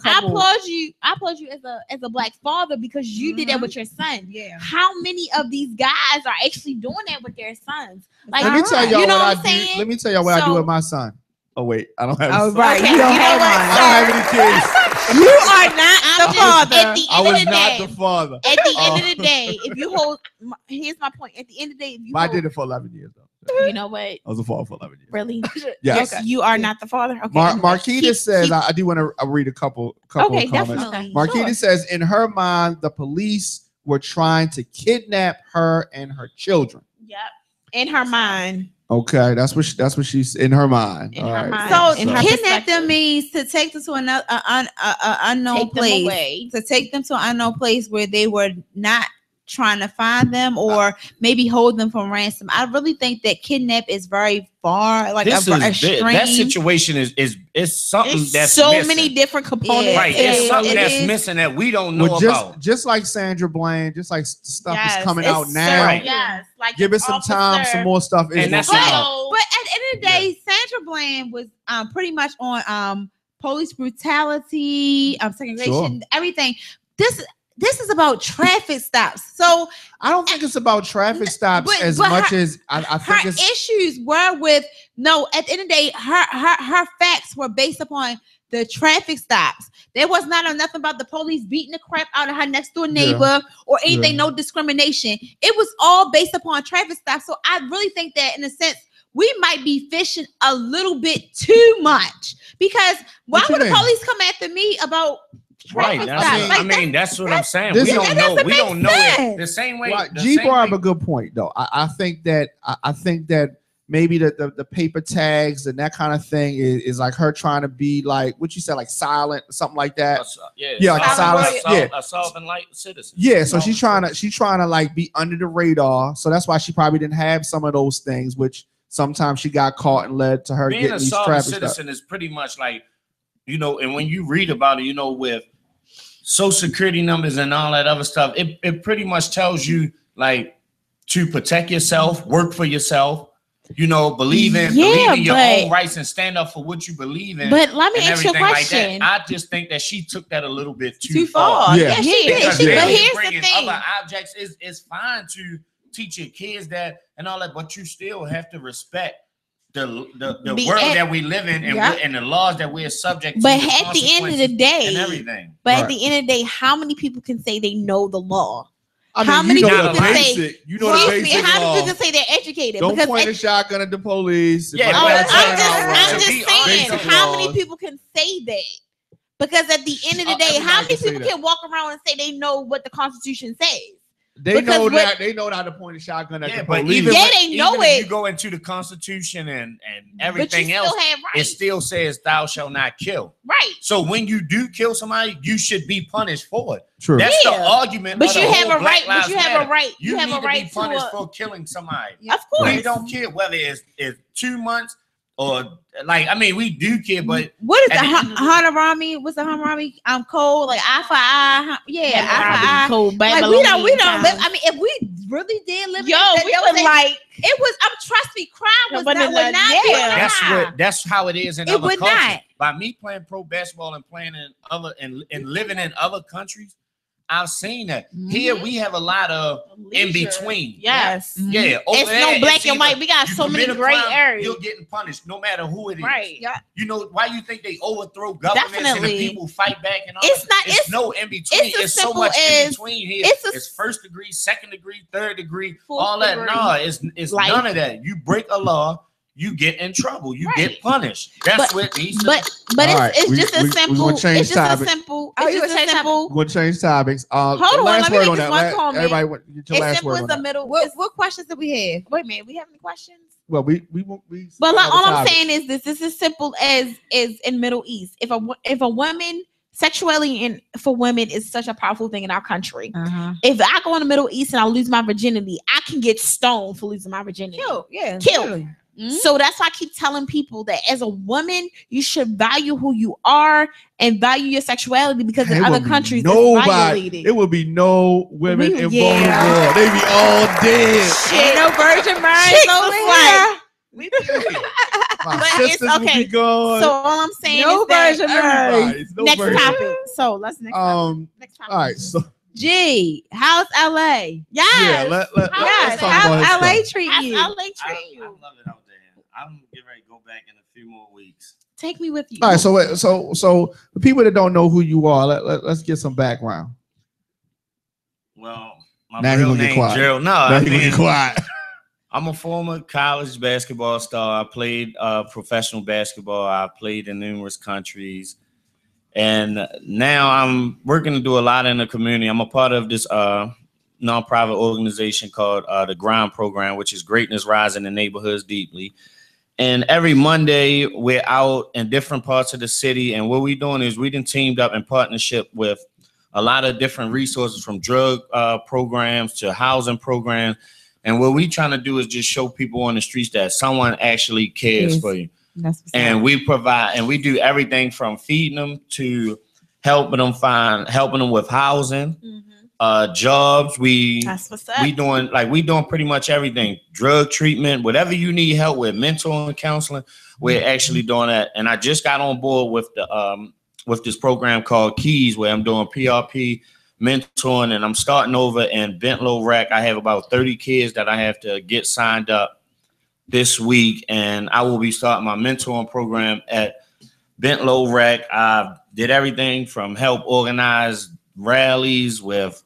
applaud you as a black father because you did that with your son. Yeah. How many of these guys are actually doing that with their sons? Like, let me tell y'all what I do. Let me tell y'all what I do with my son. Oh wait, I don't have. Oh right, you don't have one. I don't have any kids. You are not the father. At the I end was of the not day, the father. at the end of the day, if you hold, here's my point. At the end of the day, if you But hold, I did it for 11 years though. you know what? I was a father for 11 years. Really? Yes. Okay. You are not the father. Okay. Marquita says, I do want to read a couple Okay, of comments. definitely. Marquita Sure. says, in her mind, the police were trying to kidnap her and her children. Yep. In her mind. Okay, that's what she's in her mind. In All her right. mind. So In her kidnap them perspective. means to take them to another unknown Take them place. away. To take them to an unknown place where they were not trying to find them, or maybe hold them for ransom. I really think that kidnap is very far, like This a is extreme. that situation is something It's that's so missing. many different components. Yeah, Right, it it's is. something It that's is. missing that we don't know Well, about. just like Sandra Bland, just like stuff Yes, is coming it's out so- now. Right. Yes. Like Give it some time, some more stuff is And gonna that's come what- out. But at the end of the day, Sandra Bland was pretty much on police brutality, segregation, everything. This is about traffic stops. So I don't think it's about traffic stops but- as but much her- as I think her it's issues were with at the end of the day, her facts were based upon the traffic stops. There was not enough about the police beating the crap out of her next door neighbor or anything, no discrimination. It was all based upon traffic stops. So I really think that in a sense, we might be fishing a little bit too much, because why What you would the mean? police come after me about Right, traffic that's stops? I mean, that's what I'm saying. this- We don't that know. doesn't We make don't know it sense. the same way. Right. the G same brought way- up a good point though. I think that maybe the paper tags and that kind of thing is like her trying to be like what you said, like silent, something like that. Yeah, like silent. a solvent light citizen. Yeah, so she's trying to like be under the radar. So that's why she probably didn't have some of those things, which sometimes she got caught and led to her Being getting a these solvent traffic citizen stops. is pretty much like, and when you read about it, with social security numbers and all that other stuff, it pretty much tells you like to protect yourself, work for yourself, believe in your own rights and stand up for what you believe in. But let me and ask you a everything like question. that. I just think that she took that a little bit too far. Yeah. Yeah, she did. Because But really here's the bringing thing. other objects is fine to teach your kids that and all that, but you still have to respect the world that we live in and the laws that we're subject to. But at the end of the day, and everything. But at the end of the day, how many people can say they know the law? I mean, how many you know people the can basic, say? you know the basic how law. many people can say they're educated? Don't because point a shotgun at the police. Yeah, I'm just Be saying, honest. how Basic many people can say that? Because at the end of the day, how many people can walk around and say they know what the Constitution says? They know that they know how to point a shotgun at the but police. even they know if it. you go into the Constitution and But everything you else, still have it rights. still says thou shalt not kill. Right. So when you do kill somebody, you should be punished for it. True. That's the Yeah. argument. But of you the have whole a right. Black But Lives you have Matter. a right. You have need a to right be punished to for killing somebody. Of course. We don't care whether it's 2 months or we do care, but what is at the the end of the- Hammurabi? What's the Hammurabi code? Like eye for eye. Yeah, eye for eye. Cold Like we don't live. I mean, if we really did live, Yo, in we would like. it was. Trust me, crime was But that would not be. yeah. that's how it is in It other would cultures. not. By me playing pro basketball and playing in other and living in other countries, I've seen that. Here we have a lot of in between. Yes. Yeah, over It's there, no black and either white. We got you so many commit a gray crime, areas. You're getting punished no matter who it is. Right. Yeah. You know why you think they overthrow governments and Definitely. the people fight back and all It's that? not- It's no in between. it's as It's so simple much in as- between here. it's It's a- first degree, second degree, third degree, Fourth all that. degree. No, it's Life. none of that. You break a law, you get in trouble. You get Right. punished. That's But- what needs to But All right, it's we- just we- a we simple. gonna change It's just a topic. simple. Oh, It's you just gonna a change simple. We'll change topics. on, Last let me word make on this that. one comment. Everybody, get your It's last simple word as on the that. middle. What questions do we have? Wait a minute. We have any questions? Well, we But like, another all I'm topic. saying is this is as simple as is in Middle East. If a woman sexuality in for women is such a powerful thing in our country. If I go in the Middle East and I lose my virginity, I can get stoned for losing my virginity. Killed. Yeah. Killed. literally. So that's why I keep telling people that as a woman, you should value who you are and value your sexuality because in It other would be countries nobody. it's violated. It would be no women involved. yeah. They be all dead. Ain't no virgin Marys Chicks over was here. My But it's sisters would okay. be gone. So all I'm saying No is that virgin Marys. Everybody's no next virgin. topic. So let's next topic. Next topic. All right. So G, how's LA? Yes. yeah, let's Yes, talk about how's his LA stuff. How's treating you? LA I treat you? love it out there. I'm getting ready to go back in a few more weeks. Take me with you. All right, so the people that don't know who you are, let's get some background. Well, my now real name, Gerald. No, I mean, get quiet. I'm a former college basketball star. I played professional basketball. I played in numerous countries. And now I'm working to do a lot in the community. I'm a part of this nonprofit organization called the Grind Program, which is Greatness Rising in Neighborhoods Deeply. And every Monday, we're out in different parts of the city. And what we're doing is we've teamed up in partnership with a lot of different resources, from drug programs to housing programs. And what we're trying to do is just show people on the streets that someone actually cares for you. And we provide, and we do everything from feeding them to helping them with housing, jobs. We doing pretty much everything. Drug treatment, whatever you need help with, mental and counseling, we're actually doing that. And I just got on board with the with this program called Keys, where I'm doing PRP mentoring, and I'm starting over in Bentlow Rec. I have about 30 kids that I have to get signed up this week, and I will be starting my mentoring program at Bentlow Rec. I did everything from help organize rallies with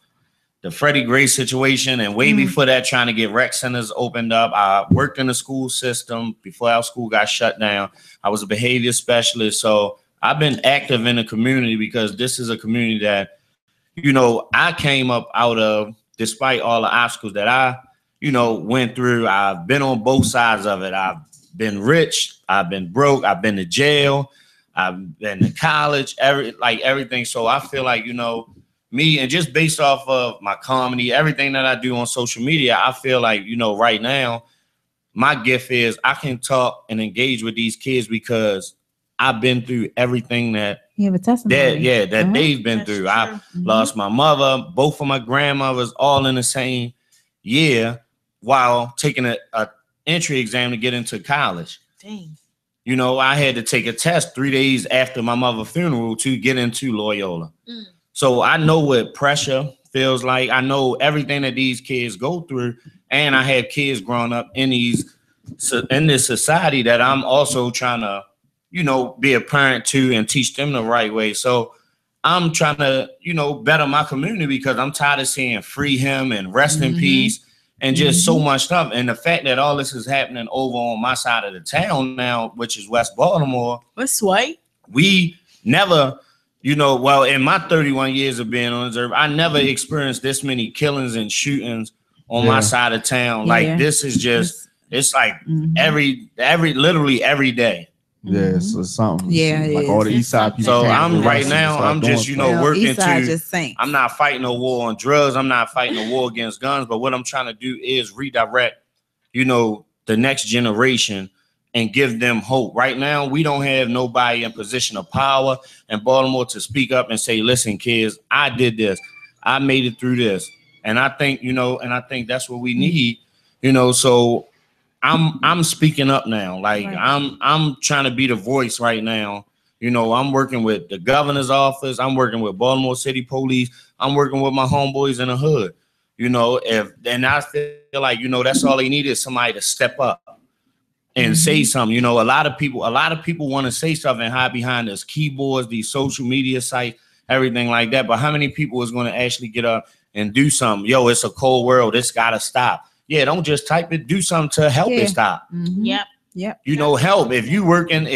the Freddie Gray situation, and way before that, trying to get rec centers opened up. I worked in the school system before our school got shut down. I was a behavior specialist, so I've been active in the community because this is a community that, you know, I came up out of, despite all the obstacles that I, you know, went through. I've been on both sides of it. I've been rich, I've been broke, I've been to jail, I've been to college, everything. So I feel like, you know, me, and just based off of my comedy, everything that I do on social media, I feel like, you know, right now, my gift is I can talk and engage with these kids because I've been through everything that you have a testimony. that they've been through. I lost my mother, both of my grandmothers, all in the same year while taking a entry exam to get into college. Dang. You know, I had to take a test 3 days after my mother's funeral to get into Loyola. So I know what pressure feels like. I know everything that these kids go through, and I have kids growing up in this society that I'm also trying to, you know, be a parent to and teach them the right way. So I'm trying to, you know, better my community because I'm tired of seeing free him and rest in peace and just so much stuff. And the fact that all this is happening over on my side of the town now, which is West Baltimore. What's white? We never, you know, well, in my 31 years of being on this earth, I never experienced this many killings and shootings on my side of town. This is just, it's like literally every day. Yeah, so something. Yeah, like all the East Side people. So I'm right now, I'm just, you know, working to, I'm not fighting a war on drugs. I'm not fighting a war against guns. But what I'm trying to do is redirect, you know, the next generation and give them hope. Right now, we don't have nobody in position of power in Baltimore to speak up and say, listen, kids, I did this. I made it through this. And I think, you know, and I think that's what we need, you know, so I'm speaking up now. Like I'm trying to be the voice right now. You know, I'm working with the governor's office. I'm working with Baltimore City Police. I'm working with my homeboys in the hood. You know, and I feel like, you know, that's all they need is somebody to step up and say something. You know, a lot of people want to say stuff and hide behind these keyboards, these social media sites, everything like that. But how many people is going to actually get up and do something? Yo, it's a cold world. It's got to stop. Yeah, don't just type it. Do something to help it stop. Yep. You know, help. If you work in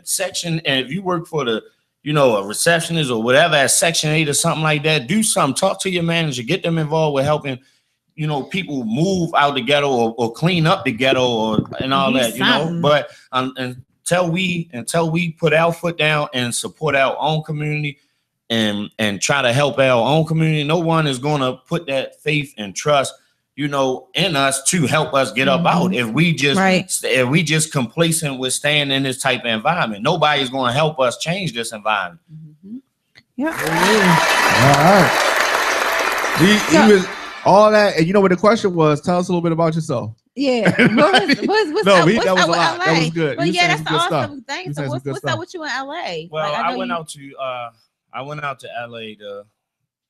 section, and if you work for the, you know, a receptionist or whatever at Section 8 or something like that, do something. Talk to your manager. Get them involved with helping, you know, people move out the ghetto or clean up the ghetto and all that. You know, but until we put our foot down and support our own community and try to help our own community, no one is going to put that faith and trust, you know, in us to help us get up out. If we just complacent with staying in this type of environment, nobody's going to help us change this environment. All right. He was all that, and you know what the question was? Tell us a little bit about yourself. Yeah. What's that was a lot. LA? That was good. Well, yeah, that's the awesome stuff. thing. So what's up with you in LA? Well, I went out to LA to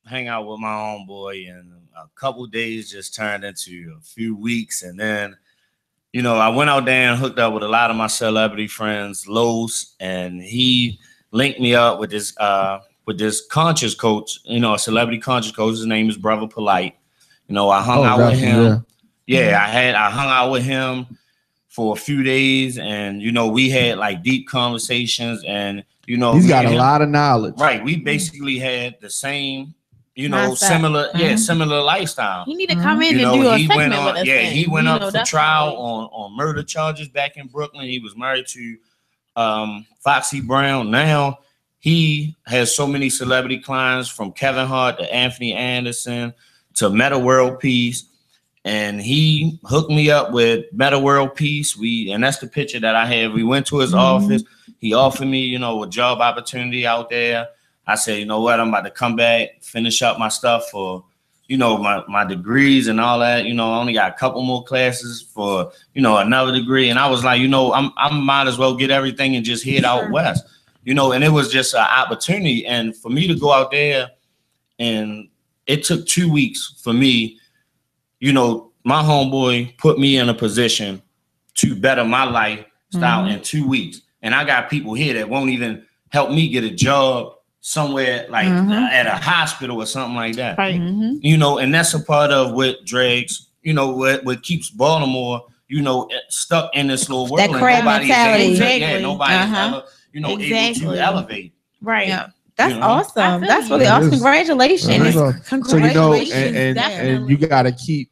hang out with my homeboy, and a couple days just turned into a few weeks, and then you know, I went out there and hooked up with a lot of my celebrity friends, Los, and he linked me up with this conscious coach, you know, a celebrity conscious coach. His name is Brother Polite. You know, I hung out with him. Yeah, I hung out with him for a few days, and you know, we had like deep conversations, and you know, he's got a lot of knowledge. Right. We basically had the same, you know, similar lifestyle. He need to come in and do a segment with us. Yeah, he went up for trial on murder charges back in Brooklyn. He was married to Foxy Brown. Now he has so many celebrity clients, from Kevin Hart to Anthony Anderson to Meta World Peace. And he hooked me up with Meta World Peace. And that's the picture that I have. We went to his office. He offered me, you know, a job opportunity out there. I said, you know what, I'm about to come back, finish up my stuff for, you know, my degrees and all that. You know, I only got a couple more classes for, you know, another degree. And I was like, you know, I might as well get everything and just head out west, you know, and it was just an opportunity. And for me to go out there, and it took 2 weeks for me. You know, my homeboy put me in a position to better my lifestyle in 2 weeks. And I got people here that won't even help me get a job somewhere like at a hospital or something like that. Right. You know, and that's a part of what drags, you know, what keeps Baltimore, you know, stuck in this little world. That crab mentality. Nobody's ever, you know, able to elevate. Right. Yeah. That's awesome. That's really awesome. Congratulations. So you know, and you gotta keep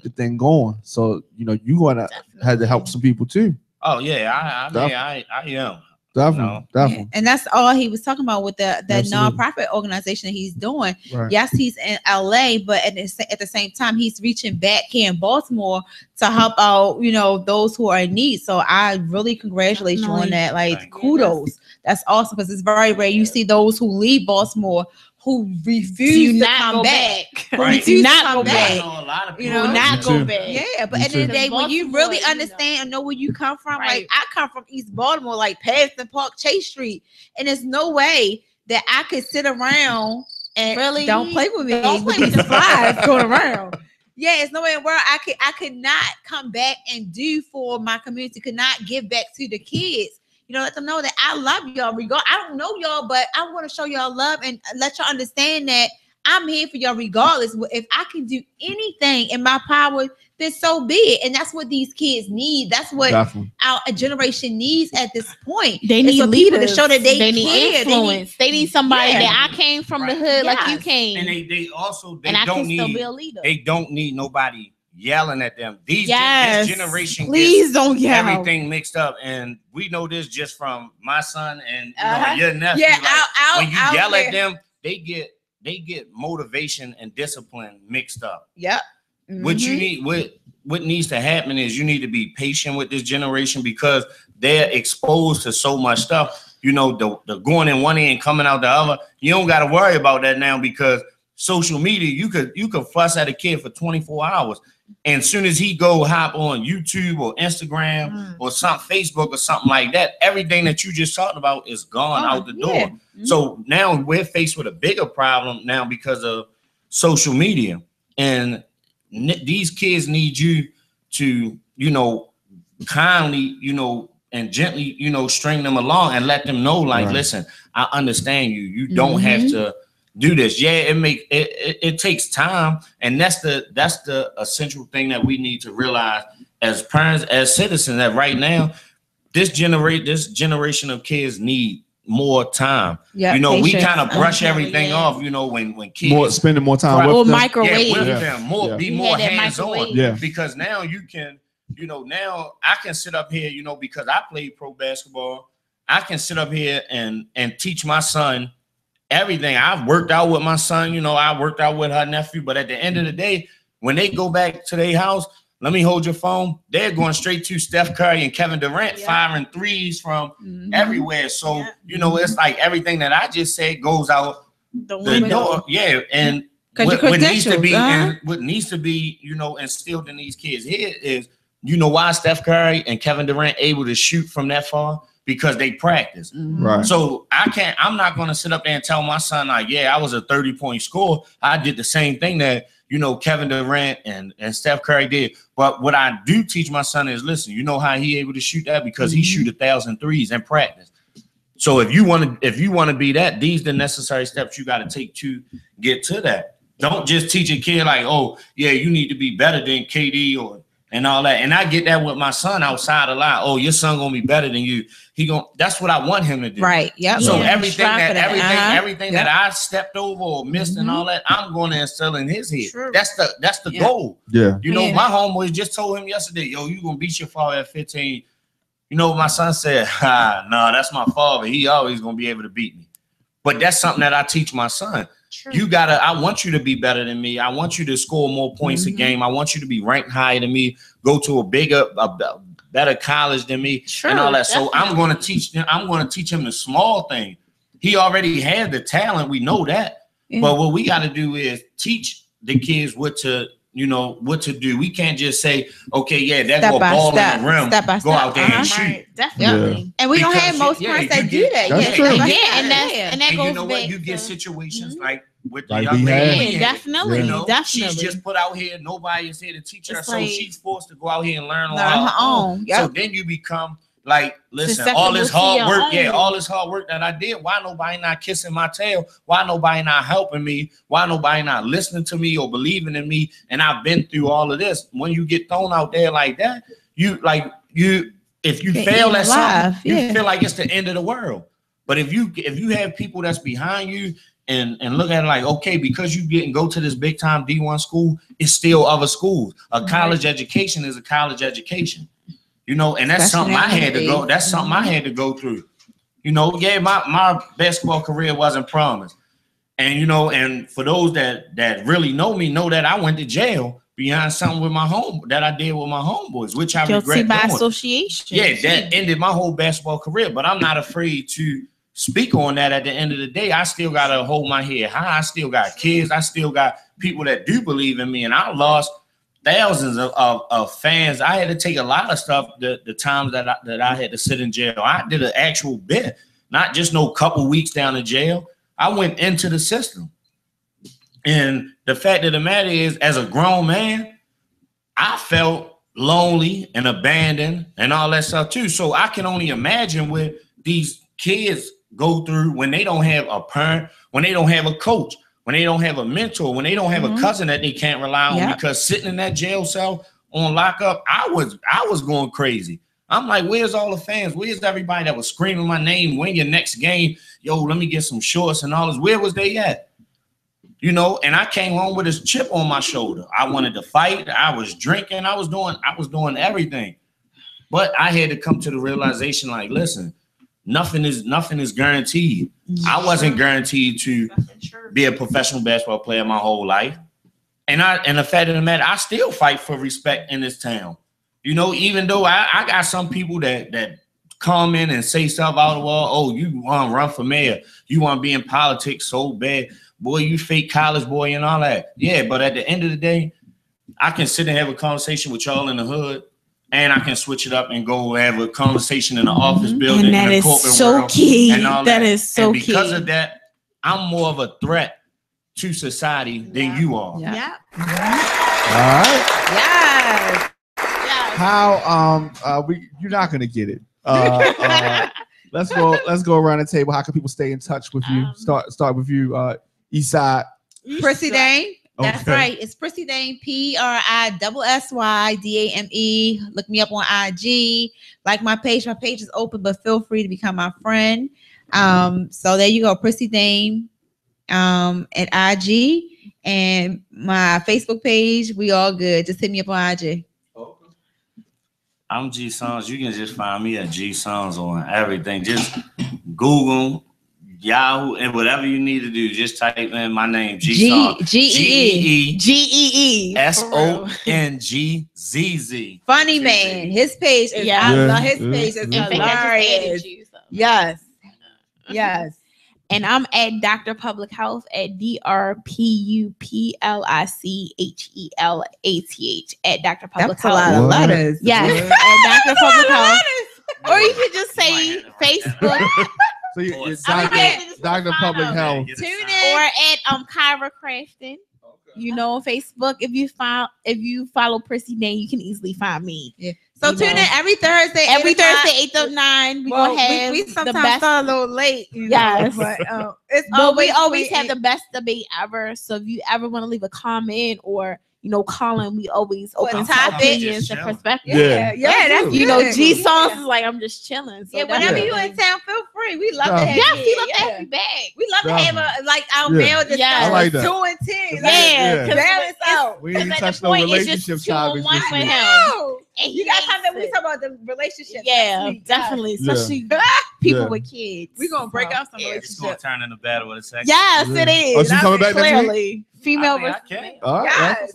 the thing going. So you know, you're gonna have to help some people too. Oh yeah, I am. Definitely. Yeah. And that's all he was talking about with the nonprofit organization that he's doing. Right. Yes, he's in LA, but at the same time, he's reaching back here in Baltimore to help out, you know, those who are in need. So I really congratulate you on that. Like, kudos. That's awesome, because it's very rare. You see those who leave Baltimore who refuse to come back. Refuse not go back. A lot of people not go back. Yeah, but at the end of the day, when you really understand and know where you come from, like I come from East Baltimore, like Patterson Park, Chase Street, and there's no way that I could sit around and really don't play with me with these flies going around. Yeah, it's no way in the world I could not come back and do for my community, could not give back to the kids. You know, let them know that I love y'all. I don't know y'all, but I want to show y'all love and let y'all understand that I'm here for y'all regardless. If I can do anything in my power, then so be it. And that's what these kids need. That's what our generation needs at this point. They need leaders to show that they need influence. They need somebody that I came from the hood like you came. And they don't need nobody yelling at them. This generation don't yell. Everything mixed up, and we know this just from my son and your nephew. Yeah, when you yell at them, they get motivation and discipline mixed up. Yep. What you need, what needs to happen is you need to be patient with this generation, because they're exposed to so much stuff. You know, the going in one end, coming out the other. You don't got to worry about that now, because social media, you could fuss at a kid for 24 hours. And as soon as he go hop on YouTube or Instagram or Facebook or something like that, everything that you just talked about is gone out the door. So now we're faced with a bigger problem now because of social media. And these kids need you to, you know, kindly, you know, and gently, you know, string them along and let them know, like, listen, I understand you. You don't have to do this. Yeah, it takes time, and that's the essential thing that we need to realize as parents, as citizens, that right now this generation of kids need more time. You know, we kind of brush everything off. You know, when kids spending more time with them, microwave them, be more hands on. Because now you can, you know, now I can sit up here, you know, because I played pro basketball. I can sit up here and teach my son everything. I've worked out with my son, you know, I worked out with her nephew, but at the end of the day, when they go back to their house, let me hold your phone. They're going straight to Steph Curry and Kevin Durant, firing threes from everywhere. So, you know, it's like everything that I just said goes out the door. Yeah. And what needs to be, and what needs to be, you know, instilled in these kids here is, you know, why Steph Curry and Kevin Durant able to shoot from that far? Because they practice. Right. So I'm not going to sit up there and tell my son, like, yeah, I was a 30-point scorer. I did the same thing that, you know, Kevin Durant and Steph Curry did. But what I do teach my son is, listen, you know how he able to shoot that? Because he shoot 1,000 threes in practice. So if you want to be that, these are the necessary steps you got to take to get to that. Don't just teach a kid like, oh, yeah, you need to be better than KD and all that. And I get that with my son outside a lot. Oh, your son gonna be better than you. That's what I want him to do. Right. Yep. So everything that I stepped over or missed and all that, I'm going to instill in his head. True. That's the goal. Yeah. You know, my homeboy just told him yesterday, yo, you gonna beat your father at 15. You know what my son said? No, that's my father. He always gonna be able to beat me. But that's something that I teach my son. True. I want you to be better than me. I want you to score more points a game. I want you to be ranked higher than me, go to a better college than me, and all that. Definitely. So I'm going to teach him the small thing. He already had the talent. We know that. Yeah. But what we got to do is teach the kids what to do. We can't just say, okay, yeah, that's go ball in the rim, go out there and shoot. Right. Definitely. Yeah. And we don't have most parents that do that. That's true. And that goes you know back what? You get situations like with the like young lady. Definitely. You know, Definitely. She's just put out here. Nobody is here to teach her. It's So like, she's forced to go out here and learn on her own. Yep. So then you become like, listen, all this hard work, all this hard work that I did, why nobody not kissing my tail? Why nobody not helping me? Why nobody not listening to me or believing in me? And I've been through all of this. When you get thrown out there like that, if you fail at something, you feel like it's the end of the world. But if you have people that's behind you and look at it like, okay, because you go to this big time D1 school, it's still other schools. A college education is a college education. You know, and that's something I had to go. That's something I had to go through. You know, yeah, my basketball career wasn't promised. And you know, and for those that really know me, know that I went to jail behind something with my that I did with my homeboys, which I regret by doing. association. Yeah, that ended my whole basketball career. But I'm not afraid to speak on that. At the end of the day, I still gotta hold my head high. I still got kids. I still got people that do believe in me, and I lost thousands of fans. I had to take a lot of stuff the times that I had to sit in jail. I did an actual bit, not just no couple weeks down in jail. I went into the system. And the fact of the matter is, as a grown man, I felt lonely and abandoned and all that stuff too. So I can only imagine what these kids go through when they don't have a parent, when they don't have a coach, when they don't have a mentor, when they don't have a cousin that they can't rely on, because sitting in that jail cell on lockup, I was going crazy. I'm like, where's all the fans? Where's everybody that was screaming my name? Win your next game. Yo, let me get some shorts and all this. Where was they at? You know, and I came home with this chip on my shoulder. I wanted to fight. I was drinking. I was doing everything. But I had to come to the realization, like, listen, nothing is guaranteed. I wasn't guaranteed to be a professional basketball player my whole life. And the fact of the matter, I still fight for respect in this town. You know, even though I got some people that come in and say stuff out of the wall. Oh, you want to run for mayor. You want to be in politics so bad. Boy, you fake college boy and all that. Yeah, but at the end of the day, I can sit and have a conversation with y'all in the hood. And I can switch it up and go have a conversation in the office building, and that in the is corporate so world, key. and all that. That is so and because key. of that, I'm more of a threat to society than you are. Yeah. All right. Yes. How you're not gonna get it. Let's go around the table. How can people stay in touch with you? Start with you, Eastside. Prissy Dame. That's Okay. right. It's Prissy Dame, PRISSYDAME. Look me up on IG. Like my page. My page is open, but feel free to become my friend. So there you go, Prissy Dame, at IG, and my Facebook page. We all good. Just hit me up on IG. I'm G Songs. You can just find me at G Songs on everything. Just Google, Yahoo, and whatever you need to do. Just type in my name, G Songs. GEE. SONGZZ. Funny man. His page is I love his page is hilarious. Yes. Yes. And I'm at Dr. Public Health at DRPUPLICHELATH at Dr. Public That's Health. a lot of letters. Yes, at Dr. Public Health. Or you could just say Facebook. So you're I mean, Dr. Public Health. Tune in. Or at Kyra Crafton. You know, on Facebook. If you follow Prissy Name, you can easily find me. Yeah. So tune in every Thursday. 8 to 9. We gonna have we sometimes start a little late. Yes, but we always have the best debate ever. So if you ever want to leave a comment or calling, we always open to opinions and perspectives. Yeah, that's you know, G songs is like I'm just chilling. So whenever you in town, feel free. We love to have you. We love to have you back. We love to have our male discussion. I like that. 2 and 10. Yeah, balance out. We ain't touch no relationship topics. You got something we talk about the relationship. Yeah, definitely. Especially people with kids. We're gonna break out some relationships. It's gonna turn into battle with a sex. Yes, it is. Oh, she's coming back next week? Female versus female. All right. Yes,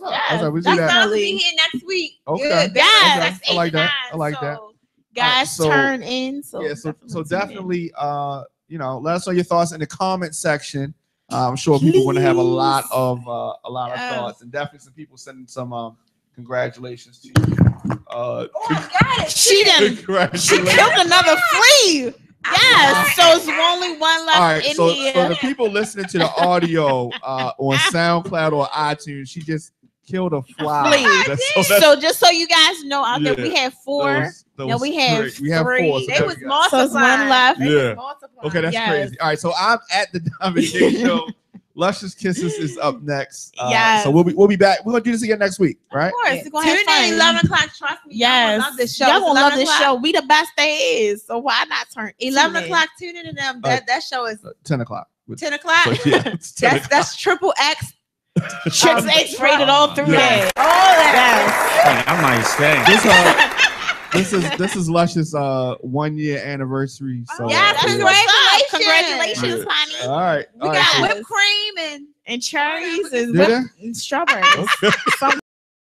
we do that. Be here next week. Okay. Yes. I like that. I like that. Guys, turn in. So definitely, let us know your thoughts in the comment section. I'm sure people want to have a lot of thoughts, and definitely some people sending some congratulations to you. She killed another flea. Yes, so it's only one left in here. So the people listening to the audio on SoundCloud or iTunes, she just killed a fly. So just so you guys know out there, we have 4. Now we have 3. We have 4. They was multiplying. So it's one left. Yeah. Okay, that's crazy. All right, so I'm at the Diamond King Show. Luscious Kisses is up next. So we'll be back. We're gonna do this again next week, right? Of course. Tune in 11 o'clock. Trust me. Yes. Y'all love this show. Y'all gonna love this show. We the best there is. So why not turn 11 o'clock? Tune in to them. That show is 10 o'clock. 10 o'clock. That's triple X. Triple X rated all through that. All that. I might stay. This is Luscious 1 year anniversary. So congratulations, honey. All right. We got whipped cream and cherries and strawberries.